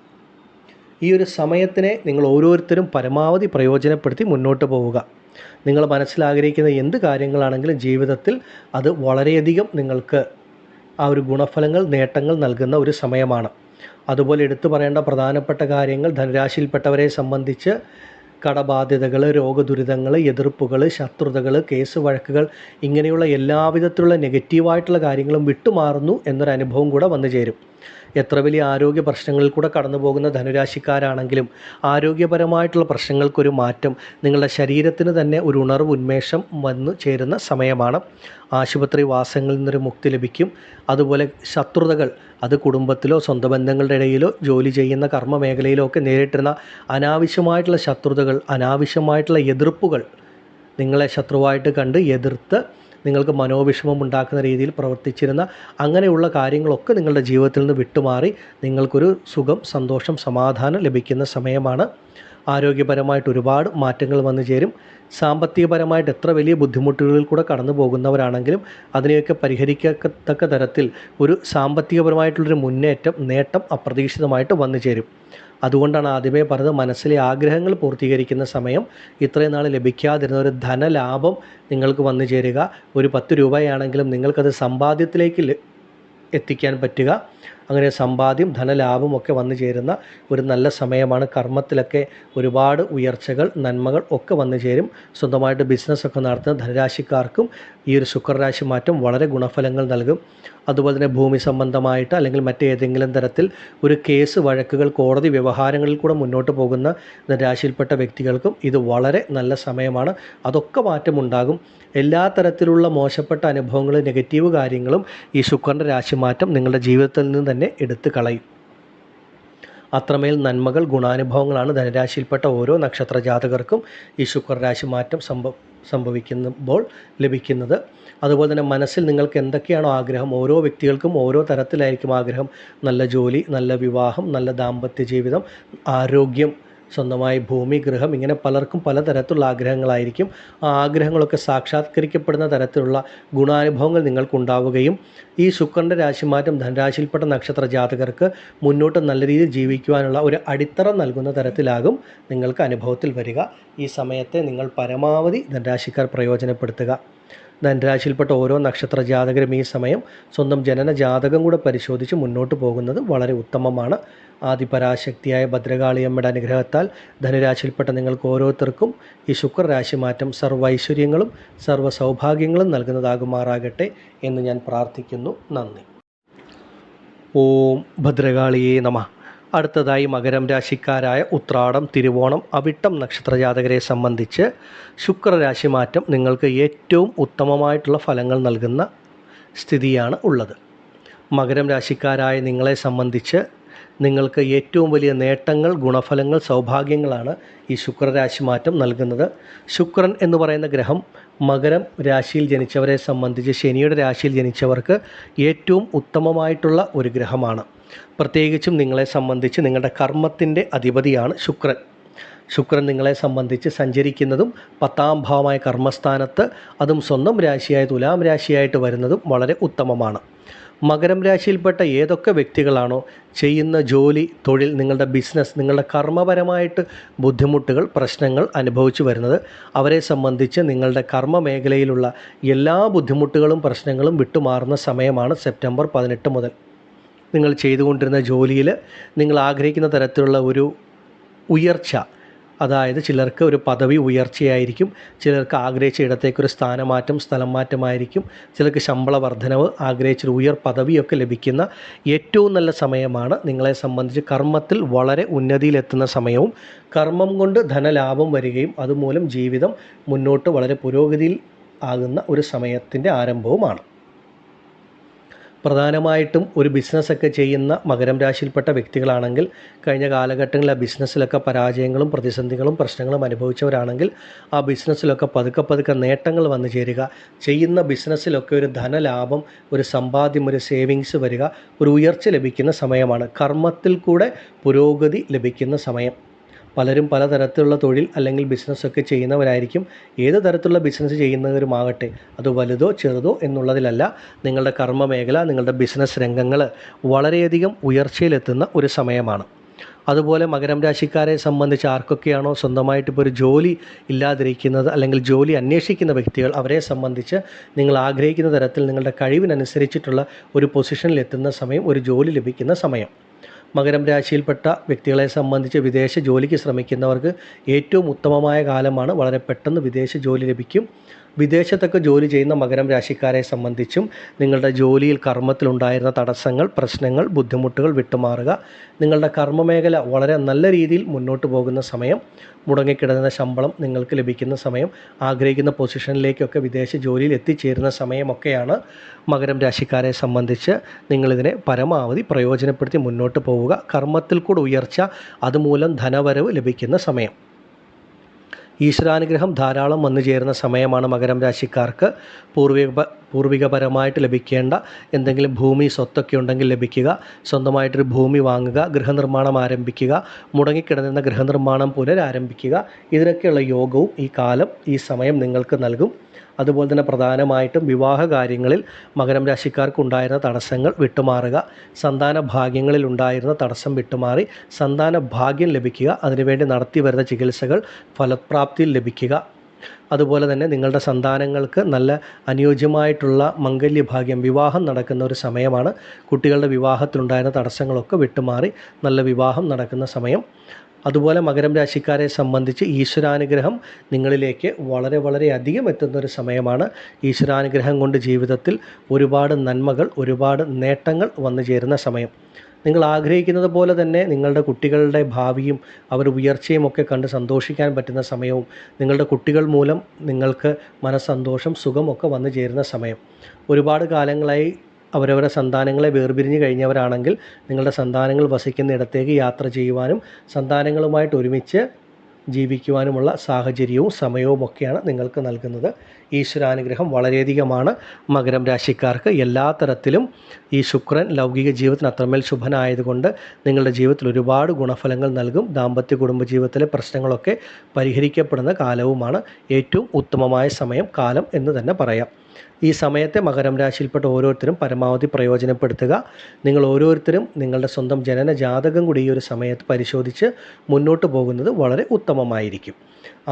ഈ ഒരു സമയത്തിനെ നിങ്ങൾ ഓരോരുത്തരും പരമാവധി പ്രയോജനപ്പെടുത്തി മുന്നോട്ട് പോവുക. നിങ്ങൾ മനസ്സിലാഗ്രഹിക്കുന്ന എന്ത് കാര്യങ്ങളാണെങ്കിലും ജീവിതത്തിൽ അത് വളരെയധികം നിങ്ങൾക്ക് ആ ഒരു ഗുണഫലങ്ങൾ, നേട്ടങ്ങൾ നൽകുന്ന ഒരു സമയമാണ്. അതുപോലെ എടുത്തു പറയേണ്ട പ്രധാനപ്പെട്ട കാര്യങ്ങൾ, ധനുരാശിയിൽപ്പെട്ടവരെ സംബന്ധിച്ച് കടബാധ്യതകൾ, രോഗദുരിതങ്ങൾ, എതിർപ്പുകൾ, ശത്രുതകൾ, കേസ് വഴക്കുകൾ, ഇങ്ങനെയുള്ള എല്ലാവിധത്തിലുള്ള നെഗറ്റീവായിട്ടുള്ള കാര്യങ്ങളും വിട്ടുമാറുന്നു എന്നൊരനുഭവം കൂടെ വന്നു ചേരും. എത്ര വലിയ ആരോഗ്യ പ്രശ്നങ്ങളിൽ കൂടെ കടന്നു പോകുന്ന ധനുരാശിക്കാരാണെങ്കിലും ആരോഗ്യപരമായിട്ടുള്ള പ്രശ്നങ്ങൾക്കൊരു മാറ്റം, നിങ്ങളുടെ ശരീരത്തിന് തന്നെ ഒരു ഉണർവ്, ഉന്മേഷം വന്നു ചേരുന്ന സമയമാണ്. ആശുപത്രി വാസങ്ങളിൽ നിന്നൊരു മുക്തി ലഭിക്കും. അതുപോലെ ശത്രുതകൾ, അത് കുടുംബത്തിലോ സ്വന്തം ബന്ധങ്ങളുടെ ഇടയിലോ ജോലി ചെയ്യുന്ന കർമ്മ മേഖലയിലോ ഒക്കെ നേരിട്ടിരുന്ന അനാവശ്യമായിട്ടുള്ള ശത്രുതകൾ, അനാവശ്യമായിട്ടുള്ള എതിർപ്പുകൾ, നിങ്ങളെ ശത്രുവായിട്ട് കണ്ട് എതിർത്ത് നിങ്ങൾക്ക് മനോവിഷമം ഉണ്ടാക്കുന്ന രീതിയിൽ പ്രവർത്തിച്ചിരുന്ന അങ്ങനെയുള്ള കാര്യങ്ങളൊക്കെ നിങ്ങളുടെ ജീവിതത്തിൽ നിന്ന് വിട്ടുമാറി നിങ്ങൾക്കൊരു സുഖം, സന്തോഷം, സമാധാനം ലഭിക്കുന്ന സമയമാണ്. ആരോഗ്യപരമായിട്ട് ഒരുപാട് മാറ്റങ്ങൾ വന്നു ചേരും. സാമ്പത്തികപരമായിട്ട് എത്ര വലിയ ബുദ്ധിമുട്ടുകളിൽ കൂടെ കടന്നു പോകുന്നവരാണെങ്കിലും അതിനെയൊക്കെ പരിഹരിക്കത്തക്ക തരത്തിൽ ഒരു സാമ്പത്തികപരമായിട്ടുള്ളൊരു മുന്നേറ്റം, നേട്ടം അപ്രതീക്ഷിതമായിട്ട് വന്നു ചേരും. അതുകൊണ്ടാണ് ആദ്യമേ പറഞ്ഞത്, മനസ്സിലെ ആഗ്രഹങ്ങൾ പൂർത്തീകരിക്കുന്ന സമയം, ഇത്രയും നാൾ ലഭിക്കാതിരുന്ന ഒരു ധനലാഭം നിങ്ങൾക്ക് വന്നു ചേരുക. ഒരു 10 രൂപയാണെങ്കിലും നിങ്ങൾക്കത് സമ്പാദ്യത്തിലേക്ക് എത്തിക്കാൻ പറ്റുക. അങ്ങനെ സമ്പാദ്യം, ധനലാഭം ഒക്കെ വന്നു ചേരുന്ന ഒരു നല്ല സമയമാണ്. കർമ്മത്തിലൊക്കെ ഒരുപാട് ഉയർച്ചകൾ, നന്മകൾ ഒക്കെ വന്നു ചേരും. സ്വന്തമായിട്ട് ബിസിനസ്സൊക്കെ നടത്തുന്ന ധനരാശിക്കാർക്കും ഈ ഒരു ശുക്രരാശി മാറ്റം വളരെ ഗുണഫലങ്ങൾ നൽകും. അതുപോലെ തന്നെ ഭൂമി സംബന്ധമായിട്ട് അല്ലെങ്കിൽ മറ്റേതെങ്കിലും തരത്തിൽ ഒരു കേസ്, വഴക്കുകൾ, കോടതി വ്യവഹാരങ്ങളിൽ കൂടെ മുന്നോട്ട് പോകുന്ന ധനരാശിയിൽപ്പെട്ട വ്യക്തികൾക്കും ഇത് വളരെ നല്ല സമയമാണ്. അതൊക്കെ മാറ്റമുണ്ടാകും. എല്ലാ തരത്തിലുള്ള മോശപ്പെട്ട അനുഭവങ്ങളും നെഗറ്റീവ് കാര്യങ്ങളും ഈ ശുക്രൻ്റെ രാശിമാറ്റം നിങ്ങളുടെ ജീവിതത്തിൽ നിന്ന് തന്നെ എടുത്തു കളയും. അത്രമേൽ നന്മകൾ, ഗുണാനുഭവങ്ങളാണ് ധനുരാശിയിൽപ്പെട്ട ഓരോ നക്ഷത്ര ജാതകർക്കും ഈ ശുക്രരാശി മാറ്റം സംഭവിക്കുമ്പോൾ ലഭിക്കുന്നത്. അതുപോലെ തന്നെ മനസ്സിൽ നിങ്ങൾക്ക് എന്തൊക്കെയാണോ ആഗ്രഹം, ഓരോ വ്യക്തികൾക്കും ഓരോ തരത്തിലായിരിക്കും ആഗ്രഹം. നല്ല ജോലി, നല്ല വിവാഹം, നല്ല ദാമ്പത്യ ജീവിതം, ആരോഗ്യം, സ്വന്തമായി ഭൂമി, ഗൃഹം, ഇങ്ങനെ പലർക്കും പലതരത്തിലുള്ള ആഗ്രഹങ്ങളായിരിക്കും. ആ ആഗ്രഹങ്ങളൊക്കെ സാക്ഷാത്കരിക്കപ്പെടുന്ന തരത്തിലുള്ള ഗുണാനുഭവങ്ങൾ നിങ്ങൾക്കുണ്ടാവുകയും ഈ ശുക്രൻ്റെ രാശിമാറ്റം ധനരാശിയിൽപ്പെട്ട നക്ഷത്ര ജാതകർക്ക് മുന്നോട്ട് നല്ല രീതിയിൽ ജീവിക്കുവാനുള്ള ഒരു അടിത്തറ നൽകുന്ന തരത്തിലാകും നിങ്ങൾക്ക് അനുഭവത്തിൽ വരിക. ഈ സമയത്തെ നിങ്ങൾ പരമാവധി ധനരാശിക്കാർ പ്രയോജനപ്പെടുത്തുക. ധനരാശിയിൽപ്പെട്ട ഓരോ നക്ഷത്ര ജാതകരും ഈ സമയം സ്വന്തം ജനന ജാതകം കൂടെ പരിശോധിച്ച് മുന്നോട്ട് പോകുന്നത് വളരെ ഉത്തമമാണ്. ആദിപരാശക്തിയായ ഭദ്രകാളിയമ്മയുടെ അനുഗ്രഹത്താൽ ധനുരാശിയിൽപ്പെട്ട നിങ്ങൾക്ക് ഓരോരുത്തർക്കും ഈ ശുക്രരാശി മാറ്റം സർവ്വ ഐശ്വര്യങ്ങളും സർവ്വ സൗഭാഗ്യങ്ങളും നൽകുന്നതാകുമാറാകട്ടെ എന്ന് ഞാൻ പ്രാർത്ഥിക്കുന്നു. നന്ദി. ഓം ഭദ്രകാളിയേ നമഃ. അടുത്തതായി മകരം രാശിക്കാരായ ഉത്രാടം, തിരുവോണം, അവിട്ടം നക്ഷത്രജാതകരെ സംബന്ധിച്ച് ശുക്രരാശി മാറ്റം നിങ്ങൾക്ക് ഏറ്റവും ഉത്തമമായിട്ടുള്ള ഫലങ്ങൾ നൽകുന്ന സ്ഥിതിയാണ് ഉള്ളത്. മകരം രാശിക്കാരായ നിങ്ങളെ സംബന്ധിച്ച് നിങ്ങൾക്ക് ഏറ്റവും വലിയ നേട്ടങ്ങൾ, ഗുണഫലങ്ങൾ, സൗഭാഗ്യങ്ങളാണ് ഈ ശുക്രരാശി മാറ്റം നൽകുന്നത്. ശുക്രൻ എന്ന് പറയുന്ന ഗ്രഹം മകരം രാശിയിൽ ജനിച്ചവരെ സംബന്ധിച്ച് ശനിയുടെ രാശിയിൽ ജനിച്ചവർക്ക് ഏറ്റവും ഉത്തമമായിട്ടുള്ള ഒരു ഗ്രഹമാണ്. പ്രത്യേകിച്ചും നിങ്ങളെ സംബന്ധിച്ച് നിങ്ങളുടെ കർമ്മത്തിൻ്റെ അധിപതിയാണ് ശുക്രൻ. ശുക്രൻ നിങ്ങളെ സംബന്ധിച്ച് സഞ്ചരിക്കുന്നതും 10ാം ഭാവമായ കർമ്മസ്ഥാനത്ത്, അതും സ്വന്തം രാശിയായ തുലാം രാശിയായിട്ട് വരുന്നതും വളരെ ഉത്തമമാണ്. മകരം രാശിയിൽപ്പെട്ട ഏതൊക്കെ വ്യക്തികളാണോ ചെയ്യുന്ന ജോലി, തൊഴിൽ, നിങ്ങളുടെ ബിസിനസ്, നിങ്ങളുടെ കർമ്മപരമായിട്ട് ബുദ്ധിമുട്ടുകൾ, പ്രശ്നങ്ങൾ അനുഭവിച്ചു വരുന്നത്, അവരെ സംബന്ധിച്ച് നിങ്ങളുടെ കർമ്മ മേഖലയിലുള്ള എല്ലാ ബുദ്ധിമുട്ടുകളും പ്രശ്നങ്ങളും വിട്ടുമാറുന്ന സമയമാണ് സെപ്റ്റംബർ 18 മുതൽ. നിങ്ങൾ ചെയ്തുകൊണ്ടിരുന്ന ജോലിയിൽ നിങ്ങൾ ആഗ്രഹിക്കുന്ന തരത്തിലുള്ള ഒരു ഉയർച്ച, അതായത് ചിലർക്ക് ഒരു പദവി ഉയർച്ചയായിരിക്കും, ചിലർക്ക് ആഗ്രഹിച്ച ഇടത്തേക്കൊരു സ്ഥാനമാറ്റം, സ്ഥലം മാറ്റമായിരിക്കും, ചിലർക്ക് ശമ്പള വർധനവ്, ആഗ്രഹിച്ചൊരു ഉയർ പദവിയൊക്കെ ലഭിക്കുന്ന ഏറ്റവും നല്ല സമയമാണ്. നിങ്ങളെ സംബന്ധിച്ച് കർമ്മത്തിൽ വളരെ ഉന്നതിയിലെത്തുന്ന സമയവും കർമ്മം കൊണ്ട് ധനലാഭം വരികയും അതുമൂലം ജീവിതം മുന്നോട്ട് വളരെ പുരോഗതിയിൽ ആകുന്ന ഒരു സമയത്തിൻ്റെ ആരംഭവുമാണ്. പ്രധാനമായിട്ടും ഒരു ബിസിനസ്സൊക്കെ ചെയ്യുന്ന മകരം രാശിയിൽപ്പെട്ട വ്യക്തികളാണെങ്കിൽ കഴിഞ്ഞ കാലഘട്ടങ്ങളിൽ ആ ബിസിനസ്സിലൊക്കെ പരാജയങ്ങളും പ്രതിസന്ധികളും പ്രശ്നങ്ങളും അനുഭവിച്ചവരാണെങ്കിൽ ആ ബിസിനസ്സിലൊക്കെ പതുക്കെ നേട്ടങ്ങൾ വന്നു ചേരുക, ചെയ്യുന്ന ബിസിനസ്സിലൊക്കെ ഒരു ധനലാഭം, ഒരു സമ്പാദ്യം, ഒരു സേവിങ്സ് വരിക, ഒരു ഉയർച്ച ലഭിക്കുന്ന സമയമാണ്. കർമ്മത്തിൽ കൂടെ പുരോഗതി ലഭിക്കുന്ന സമയം. പലരും പലതരത്തിലുള്ള തൊഴിൽ അല്ലെങ്കിൽ ബിസിനസ്സൊക്കെ ചെയ്യുന്നവരായിരിക്കും. ഏത് തരത്തിലുള്ള ബിസിനസ് ചെയ്യുന്നവരുമാകട്ടെ, അത് വലുതോ ചെറുതോ എന്നുള്ളതിലല്ല, നിങ്ങളുടെ കർമ്മ മേഖല, നിങ്ങളുടെ ബിസിനസ് രംഗങ്ങൾ വളരെയധികം ഉയർച്ചയിലെത്തുന്ന ഒരു സമയമാണ്. അതുപോലെ മകരം രാശിക്കാരെ സംബന്ധിച്ച് ആർക്കൊക്കെയാണോ സ്വന്തമായിട്ടിപ്പോൾ ഒരു ജോലി ഇല്ലാതിരിക്കുന്നത് അല്ലെങ്കിൽ ജോലി അന്വേഷിക്കുന്ന വ്യക്തികൾ, അവരെ സംബന്ധിച്ച് നിങ്ങൾ ആഗ്രഹിക്കുന്ന തരത്തിൽ നിങ്ങളുടെ കഴിവിനനുസരിച്ചിട്ടുള്ള ഒരു പൊസിഷനിൽ എത്തുന്ന സമയം, ഒരു ജോലി ലഭിക്കുന്ന സമയം. മകരം രാശിയിൽപ്പെട്ട വ്യക്തികളെ സംബന്ധിച്ച് വിദേശ ജോലിക്ക് ശ്രമിക്കുന്നവർക്ക് ഏറ്റവും ഉത്തമമായ കാലമാണ്. വളരെ പെട്ടെന്ന് വിദേശ ജോലി ലഭിക്കും. വിദേശത്തൊക്കെ ജോലി ചെയ്യുന്ന മകരം രാശിക്കാരെ സംബന്ധിച്ചും നിങ്ങളുടെ ജോലിയിൽ കർമ്മത്തിലുണ്ടായിരുന്ന തടസ്സങ്ങൾ, പ്രശ്നങ്ങൾ, ബുദ്ധിമുട്ടുകൾ വിട്ടുമാറുക, നിങ്ങളുടെ കർമ്മമേഖല വളരെ നല്ല രീതിയിൽ മുന്നോട്ട് പോകുന്ന സമയം, മുടങ്ങിക്കിടന്ന ശമ്പളം നിങ്ങൾക്ക് ലഭിക്കുന്ന സമയം, ആഗ്രഹിക്കുന്ന പൊസിഷനിലേക്കൊക്കെ വിദേശ ജോലിയിൽ എത്തിച്ചേരുന്ന സമയമൊക്കെയാണ് മകരം രാശിക്കാരെ സംബന്ധിച്ച്. നിങ്ങളിതിനെ പരമാവധി പ്രയോജനപ്പെടുത്തി മുന്നോട്ട് പോവുക. കർമ്മത്തിൽ കൂടെ ഉയർച്ച, അതുമൂലം ധനവരവ് ലഭിക്കുന്ന സമയം. ഈശ്വരാനുഗ്രഹം ധാരാളം വന്നു ചേരുന്ന സമയമാണ് മകരം രാശിക്കാർക്ക്. പൂർവികപരമായിട്ട് ലഭിക്കേണ്ട എന്തെങ്കിലും ഭൂമി, സ്വത്തൊക്കെ ഉണ്ടെങ്കിൽ ലഭിക്കുക, സ്വന്തമായിട്ടൊരു ഭൂമി വാങ്ങുക, ഗൃഹനിർമ്മാണം ആരംഭിക്കുക, മുടങ്ങിക്കിടന്നിരുന്ന ഗൃഹനിർമ്മാണം പുനരാരംഭിക്കുക, ഇതിനൊക്കെയുള്ള യോഗവും ഈ കാലം, ഈ സമയം നിങ്ങൾക്ക് നൽകും. അതുപോലെ തന്നെ പ്രധാനമായിട്ടും വിവാഹ കാര്യങ്ങളിൽ മകരം രാശിക്കാർക്ക് ഉണ്ടായിരുന്ന തടസ്സങ്ങൾ വിട്ടുമാറുക, സന്താന ഭാഗ്യങ്ങളിൽ ഉണ്ടായിരുന്ന തടസ്സം വിട്ടുമാറി സന്താന ഭാഗ്യം ലഭിക്കുക, അതിനുവേണ്ടി നടത്തി വരുന്ന ചികിത്സകൾ ഫലപ്രാപ്തിയിൽ ലഭിക്കുക. അതുപോലെ തന്നെ നിങ്ങളുടെ സന്താനങ്ങൾക്ക് നല്ല അനുയോജ്യമായിട്ടുള്ള മംഗല്യഭാഗ്യം, വിവാഹം നടക്കുന്ന ഒരു സമയമാണ്. കുട്ടികളുടെ വിവാഹത്തിലുണ്ടായിരുന്ന തടസ്സങ്ങളൊക്കെ വിട്ടുമാറി നല്ല വിവാഹം നടക്കുന്ന സമയം. അതുപോലെ മകരം രാശിക്കാരെ സംബന്ധിച്ച് ഈശ്വരാനുഗ്രഹം നിങ്ങളിലേക്ക് വളരെ അധികം എത്തുന്ന ഒരു സമയമാണ്. ഈശ്വരാനുഗ്രഹം കൊണ്ട് ജീവിതത്തിൽ ഒരുപാട് നന്മകൾ, ഒരുപാട് നേട്ടങ്ങൾ വന്നു ചേരുന്ന സമയം. നിങ്ങൾ ആഗ്രഹിക്കുന്നത് പോലെ തന്നെ നിങ്ങളുടെ കുട്ടികളുടെ ഭാവിയും അവരുടെ ഉയർച്ചയും ഒക്കെ കണ്ട് സന്തോഷിക്കാൻ പറ്റുന്ന സമയവും, നിങ്ങളുടെ കുട്ടികൾ മൂലം നിങ്ങൾക്ക് മനസ്സന്തോഷം, സുഖമൊക്കെ വന്നു ചേരുന്ന സമയം. ഒരുപാട് കാലങ്ങളായി അവരവരുടെ സന്താനങ്ങളെ വേർപിരിഞ്ഞ് കഴിഞ്ഞവരാണെങ്കിൽ നിങ്ങളുടെ സന്താനങ്ങൾ വസിക്കുന്ന ഇടത്തേക്ക് യാത്ര ചെയ്യുവാനും സന്താനങ്ങളുമായിട്ട് ഒരുമിച്ച് ജീവിക്കുവാനുമുള്ള സാഹചര്യവും സമയവും ഒക്കെയാണ് നിങ്ങൾക്ക് നൽകുന്നത്. ഈശ്വരാനുഗ്രഹം വളരെയധികമാണ് മകരം രാശിക്കാർക്ക്. എല്ലാ തരത്തിലും ഈ ശുക്രൻ ലൗകിക ജീവിതത്തിന് അത്രമേൽ ശുഭനായതുകൊണ്ട് നിങ്ങളുടെ ജീവിതത്തിൽ ഒരുപാട് ഗുണഫലങ്ങൾ നൽകും. ദാമ്പത്യ കുടുംബജീവിതത്തിലെ പ്രശ്നങ്ങളൊക്കെ പരിഹരിക്കപ്പെടുന്ന കാലവുമാണ്. ഏറ്റവും ഉത്തമമായ കാലം എന്ന് തന്നെ പറയാം. ഈ സമയത്തെ മകരം രാശിയിൽപ്പെട്ട ഓരോരുത്തരും പരമാവധി പ്രയോജനപ്പെടുത്തുക. നിങ്ങൾ ഓരോരുത്തരും നിങ്ങളുടെ സ്വന്തം ജനന ജാതകം കൂടി ഈ ഒരു സമയത്ത് പരിശോധിച്ച് മുന്നോട്ട് പോകുന്നത് വളരെ ഉത്തമമായിരിക്കും.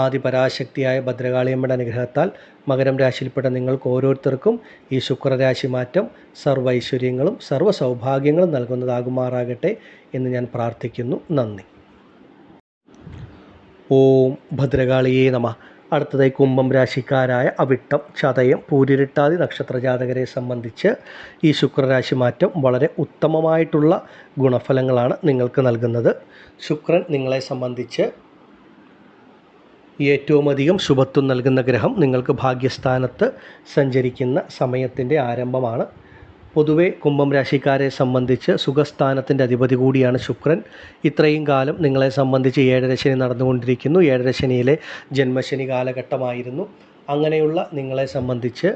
ആദിപരാശക്തിയായ ഭദ്രകാളിയമ്മയുടെ അനുഗ്രഹത്താൽ മകരം രാശിയിൽപ്പെട്ട നിങ്ങൾക്ക് ഓരോരുത്തർക്കും ഈ ശുക്രരാശി മാറ്റം സർവ്വ ഐശ്വര്യങ്ങളും സർവ്വ സൗഭാഗ്യങ്ങളും നൽകുന്നതാകുമാറാകട്ടെ എന്ന് ഞാൻ പ്രാർത്ഥിക്കുന്നു. നന്ദി. ഓം ഭദ്രകാളിയേ നമഃ. അടുത്തതായി കുംഭം രാശിക്കാരായ അവിട്ടം, ചതയം, പൂരിരുട്ടാതി നക്ഷത്രജാതകരെ സംബന്ധിച്ച് ഈ ശുക്രരാശി മാറ്റം വളരെ ഉത്തമമായിട്ടുള്ള ഗുണഫലങ്ങളാണ് നിങ്ങൾക്ക് നൽകുന്നത്. ശുക്രൻ നിങ്ങളെ സംബന്ധിച്ച് ഏറ്റവും അധികം ശുഭത്വം നൽകുന്ന ഗ്രഹം നിങ്ങൾക്ക് ഭാഗ്യസ്ഥാനത്ത് സഞ്ചരിക്കുന്ന സമയത്തിൻ്റെ ആരംഭമാണ്. പൊതുവെ കുംഭം രാശിക്കാരെ സംബന്ധിച്ച് സുഖസ്ഥാനത്തിൻ്റെ അധിപതി കൂടിയാണ് ശുക്രൻ. ഇത്രയും കാലം നിങ്ങളെ സംബന്ധിച്ച് ഏഴര ശനി നടന്നുകൊണ്ടിരിക്കുന്നു. ഏഴര ശനിയിലെ ജന്മശനി കാലഘട്ടമായിരുന്നു. അങ്ങനെയുള്ള നിങ്ങളെ സംബന്ധിച്ച്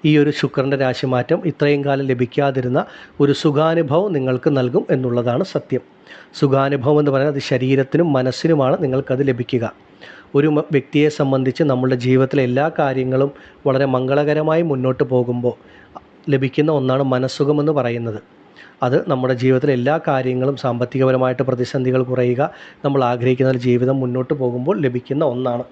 ഈ ഒരു ശുക്രൻ്റെ രാശിമാറ്റം ഇത്രയും കാലം ലഭിക്കാതിരുന്ന ഒരു സുഖാനുഭവം നിങ്ങൾക്ക് നൽകും എന്നുള്ളതാണ് സത്യം. സുഖാനുഭവം എന്ന് പറയുന്നത് അത് ശരീരത്തിനും മനസ്സിനുമാണ് നിങ്ങൾക്കത് ലഭിക്കുക. ഒരു വ്യക്തിയെ സംബന്ധിച്ച് നമ്മുടെ ജീവിതത്തിലെ എല്ലാ കാര്യങ്ങളും വളരെ മംഗളകരമായി മുന്നോട്ട് പോകുമ്പോൾ ലഭിക്കുന്ന ഒന്നാണ് മനസ്സുഖമെന്ന് പറയുന്നത്. അത് നമ്മുടെ ജീവിതത്തിലെ എല്ലാ കാര്യങ്ങളും സാമ്പത്തികപരമായിട്ട് പ്രതിസന്ധികൾ കുറയുക, നമ്മൾ ആഗ്രഹിക്കുന്ന ഒരു ജീവിതം മുന്നോട്ട് പോകുമ്പോൾ ലഭിക്കുന്ന ഒന്നാണ്.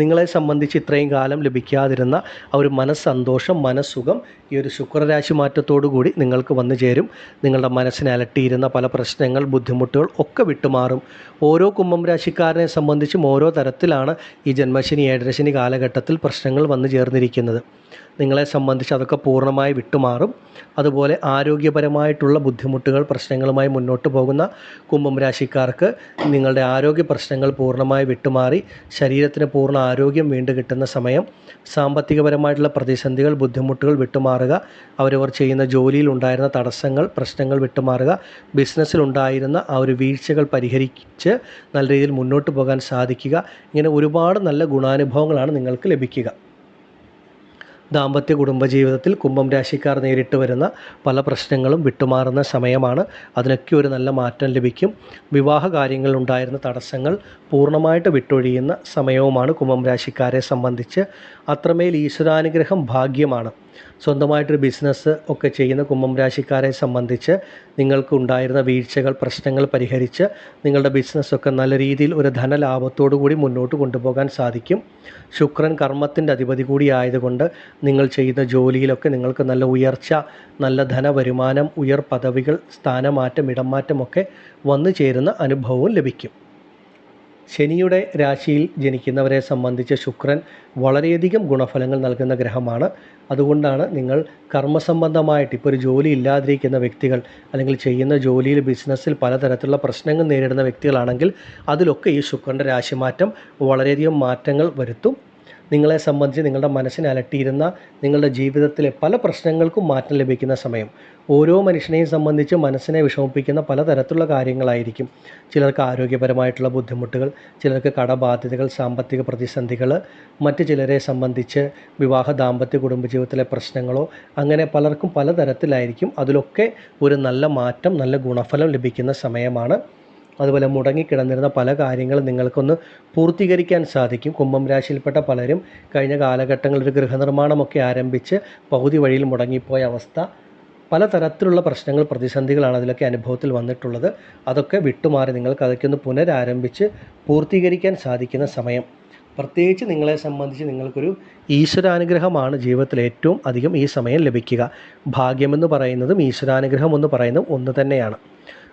നിങ്ങളെ സംബന്ധിച്ച് ഇത്രയും കാലം ലഭിക്കാതിരുന്ന ആ ഒരു മനസ്സന്തോഷം, മനസ്സുഖം ഈ ഒരു ശുക്രരാശി മാറ്റത്തോടു കൂടി നിങ്ങൾക്ക് വന്നു ചേരും. നിങ്ങളുടെ മനസ്സിനെ അലട്ടിയിരുന്ന പല പ്രശ്നങ്ങൾ, ബുദ്ധിമുട്ടുകൾ ഒക്കെ വിട്ടുമാറും. ഓരോ കുംഭം രാശിക്കാരനെ സംബന്ധിച്ചും ഓരോ തരത്തിലാണ് ഈ ജന്മശനി ഏഴരശനി കാലഘട്ടത്തിൽ പ്രശ്നങ്ങൾ വന്നു ചേർന്നിരിക്കുന്നത്. നിങ്ങളെ സംബന്ധിച്ച് അതൊക്കെ പൂർണ്ണമായി വിട്ടുമാറും. അതുപോലെ ആരോഗ്യപരമായിട്ടുള്ള ബുദ്ധിമുട്ടുകൾ, പ്രശ്നങ്ങളുമായി മുന്നോട്ട് പോകുന്ന കുംഭം രാശിക്കാർക്ക് നിങ്ങളുടെ ആരോഗ്യ പ്രശ്നങ്ങൾ പൂർണ്ണമായി വിട്ടുമാറി ശരീരത്തിന് പൂർണ്ണ ആരോഗ്യം വീണ്ടും കിട്ടുന്ന സമയം. സാമ്പത്തികപരമായിട്ടുള്ള പ്രതിസന്ധികൾ, ബുദ്ധിമുട്ടുകൾ വിട്ടുമാറുക. അവരവർ ചെയ്യുന്ന ജോലിയിൽ ഉണ്ടായിരുന്ന തടസ്സങ്ങൾ, പ്രശ്നങ്ങൾ വിട്ടുമാറുക. ബിസിനസ്സിലുണ്ടായിരുന്ന ആ ഒരു വീഴ്ചകൾ പരിഹരിച്ച് നല്ല രീതിയിൽ മുന്നോട്ട് പോകാൻ സാധിക്കുക. ഇങ്ങനെ ഒരുപാട് നല്ല ഗുണാനുഭവങ്ങളാണ് നിങ്ങൾക്ക് ലഭിക്കുക. ദാമ്പത്യ കുടുംബജീവിതത്തിൽ കുംഭം രാശിക്കാർ നേരിട്ട് വരുന്ന പല പ്രശ്നങ്ങളും വിട്ടുമാറുന്ന സമയമാണ്. അതിനൊക്കെ ഒരു നല്ല മാറ്റം ലഭിക്കും. വിവാഹ കാര്യങ്ങളിലുണ്ടായിരുന്ന തടസ്സങ്ങൾ പൂർണ്ണമായിട്ട് വിട്ടൊഴിയുന്ന സമയവുമാണ് കുംഭം രാശിക്കാരെ സംബന്ധിച്ച്. അത്രമേൽ ഈശ്വരാനുഗ്രഹം ഭാഗ്യമാണ്. സ്വന്തമായിട്ടൊരു ബിസിനസ് ഒക്കെ ചെയ്യുന്ന കുംഭം രാശിക്കാരെ സംബന്ധിച്ച് നിങ്ങൾക്ക് ഉണ്ടായിരുന്ന വീഴ്ചകൾ, പ്രശ്നങ്ങൾ പരിഹരിച്ച് നിങ്ങളുടെ ബിസിനസ്സൊക്കെ നല്ല രീതിയിൽ ഒരു ധനലാഭത്തോടു കൂടി മുന്നോട്ട് കൊണ്ടുപോകാൻ സാധിക്കും. ശുക്രൻ കർമ്മത്തിൻ്റെ അധിപതി കൂടി ആയതുകൊണ്ട് നിങ്ങൾ ചെയ്യുന്ന ജോലിയിലൊക്കെ നിങ്ങൾക്ക് നല്ല ഉയർച്ച, നല്ല ധനവരുമാനം, ഉയർ പദവികൾ, സ്ഥാനമാറ്റം, ഇടംമാറ്റമൊക്കെ വന്നു ചേരുന്ന അനുഭവവും ലഭിക്കും. ശനിയുടെ രാശിയിൽ ജനിക്കുന്നവരെ സംബന്ധിച്ച് ശുക്രൻ വളരെയധികം ഗുണഫലങ്ങൾ നൽകുന്ന ഗ്രഹമാണ്. അതുകൊണ്ടാണ് നിങ്ങൾ കർമ്മസംബന്ധമായിട്ട് ഇപ്പോൾ ഒരു ജോലി ഇല്ലാതിരിക്കുന്ന വ്യക്തികൾ, അല്ലെങ്കിൽ ചെയ്യുന്ന ജോലിയിൽ, ബിസിനസ്സിൽ പലതരത്തിലുള്ള പ്രശ്നങ്ങൾ നേരിടുന്ന വ്യക്തികളാണെങ്കിൽ അതിലൊക്കെ ഈ ശുക്രൻ്റെ രാശിമാറ്റം വളരെയധികം മാറ്റങ്ങൾ വരുത്തും. നിങ്ങളെ സംബന്ധിച്ച് നിങ്ങളുടെ മനസ്സിനെ അലട്ടിയിരുന്ന നിങ്ങളുടെ ജീവിതത്തിലെ പല പ്രശ്നങ്ങൾക്കും മാറ്റം ലഭിക്കുന്ന സമയം. ഓരോ മനുഷ്യനെയും സംബന്ധിച്ച് മനസ്സിനെ വിഷമിപ്പിക്കുന്ന പലതരത്തിലുള്ള കാര്യങ്ങളായിരിക്കും. ചിലർക്ക് ആരോഗ്യപരമായിട്ടുള്ള ബുദ്ധിമുട്ടുകൾ, ചിലർക്ക് കടബാധ്യതകൾ, സാമ്പത്തിക പ്രതിസന്ധികൾ, മറ്റ് ചിലരെ സംബന്ധിച്ച് വിവാഹ, ദാമ്പത്യ, കുടുംബജീവിതത്തിലെ പ്രശ്നങ്ങളോ, അങ്ങനെ പലർക്കും പലതരത്തിലായിരിക്കും. അതിലൊക്കെ ഒരു നല്ല മാറ്റം, നല്ല ഗുണഫലം ലഭിക്കുന്ന സമയമാണ്. അതുപോലെ മുടങ്ങിക്കിടന്നിരുന്ന പല കാര്യങ്ങളും നിങ്ങൾക്കൊന്ന് പൂർത്തീകരിക്കാൻ സാധിക്കും. കുംഭം രാശിയിൽപ്പെട്ട പലരും കഴിഞ്ഞ കാലഘട്ടങ്ങളിൽ ഒരു ഗൃഹനിർമ്മാണമൊക്കെ ആരംഭിച്ച് പകുതി വഴിയിൽ മുടങ്ങിപ്പോയ അവസ്ഥ, പലതരത്തിലുള്ള പ്രശ്നങ്ങൾ, പ്രതിസന്ധികളാണ് അതിലൊക്കെ അനുഭവത്തിൽ വന്നിട്ടുള്ളത്. അതൊക്കെ വിട്ടുമാറി നിങ്ങൾക്ക് അതൊക്കെ ഒന്ന് പുനരാരംഭിച്ച് പൂർത്തീകരിക്കാൻ സാധിക്കുന്ന സമയം. പ്രത്യേകിച്ച് നിങ്ങളെ സംബന്ധിച്ച് നിങ്ങൾക്കൊരു ഈശ്വരാനുഗ്രഹമാണ് ജീവിതത്തിൽ ഏറ്റവും അധികം ഈ സമയം ലഭിക്കുക. ഭാഗ്യമെന്ന് പറയുന്നതും ഈശ്വരാനുഗ്രഹം എന്ന് പറയുന്നതും ഒന്ന് തന്നെയാണ്.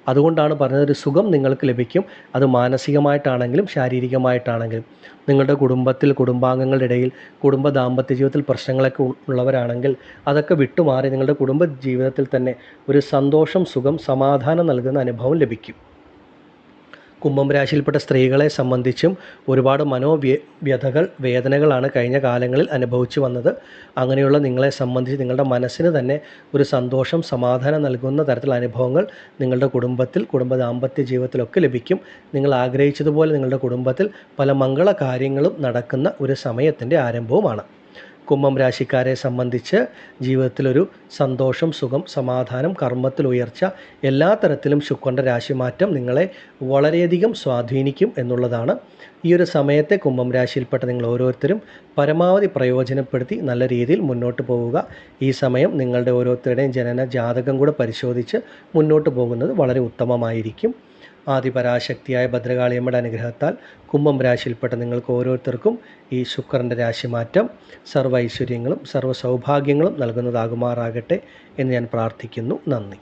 അതുകൊണ്ടാണ് പറഞ്ഞത്, ഒരു സുഖം നിങ്ങൾക്ക് ലഭിക്കും. അത് മാനസികമായിട്ടാണെങ്കിലും ശാരീരികമായിട്ടാണെങ്കിലും. നിങ്ങളുടെ കുടുംബത്തിൽ, കുടുംബാംഗങ്ങളുടെ ഇടയിൽ, കുടുംബ ദാമ്പത്യ ജീവിതത്തിൽ പ്രശ്നങ്ങളൊക്കെ ഉള്ളവരാണെങ്കിൽ അതൊക്കെ വിട്ടുമാറി നിങ്ങളുടെ കുടുംബ ജീവിതത്തിൽ തന്നെ ഒരു സന്തോഷം, സുഖം, സമാധാനം നൽകുന്ന അനുഭവം ലഭിക്കും. കുംഭം രാശിയിൽപ്പെട്ട സ്ത്രീകളെ സംബന്ധിച്ചും ഒരുപാട് വ്യഥകൾ വേദനകളാണ് കഴിഞ്ഞ കാലങ്ങളിൽ അനുഭവിച്ചു വന്നത്. അങ്ങനെയുള്ള നിങ്ങളെ സംബന്ധിച്ച് നിങ്ങളുടെ മനസ്സിന് തന്നെ ഒരു സന്തോഷം സമാധാനം നൽകുന്ന തരത്തിലുള്ള അനുഭവങ്ങൾ നിങ്ങളുടെ കുടുംബ ദാമ്പത്യ ജീവിതത്തിലൊക്കെ ലഭിക്കും. നിങ്ങൾ ആഗ്രഹിച്ചതുപോലെ നിങ്ങളുടെ കുടുംബത്തിൽ പല മംഗള കാര്യങ്ങളും നടക്കുന്ന ഒരു സമയത്തിൻ്റെ ആരംഭവുമാണ്. കുംഭം രാശിക്കാരെ സംബന്ധിച്ച് ജീവിതത്തിലൊരു സന്തോഷം, സുഖം, സമാധാനം, കർമ്മത്തിൽ ഉയർച്ച, എല്ലാ തരത്തിലും ശുക്രൻ്റെ രാശിമാറ്റം നിങ്ങളെ വളരെയധികം സ്വാധീനിക്കും എന്നുള്ളതാണ്. ഈ ഒരു സമയത്തെ കുംഭം രാശിയിൽപ്പെട്ട നിങ്ങൾ ഓരോരുത്തരും പരമാവധി പ്രയോജനപ്പെടുത്തി നല്ല രീതിയിൽ മുന്നോട്ട് പോവുക. ഈ സമയം നിങ്ങളുടെ ഓരോരുത്തരുടെയും ജനന ജാതകം കൂടെ പരിശോധിച്ച് മുന്നോട്ട് പോകുന്നത് വളരെ ഉത്തമമായിരിക്കും. ആദിപരാശക്തിയായ ഭദ്രകാളിയമ്മയുടെ അനുഗ്രഹത്താൽ കുംഭം രാശിയിൽപ്പെട്ട നിങ്ങൾക്ക് ഓരോരുത്തർക്കും ഈ ശുക്രൻ്റെ രാശിമാറ്റം സർവ്വ ഐശ്വര്യങ്ങളും സർവ്വ സൗഭാഗ്യങ്ങളും നൽകുന്നതാകുമാറാകട്ടെ എന്ന് ഞാൻ പ്രാർത്ഥിക്കുന്നു. നന്ദി.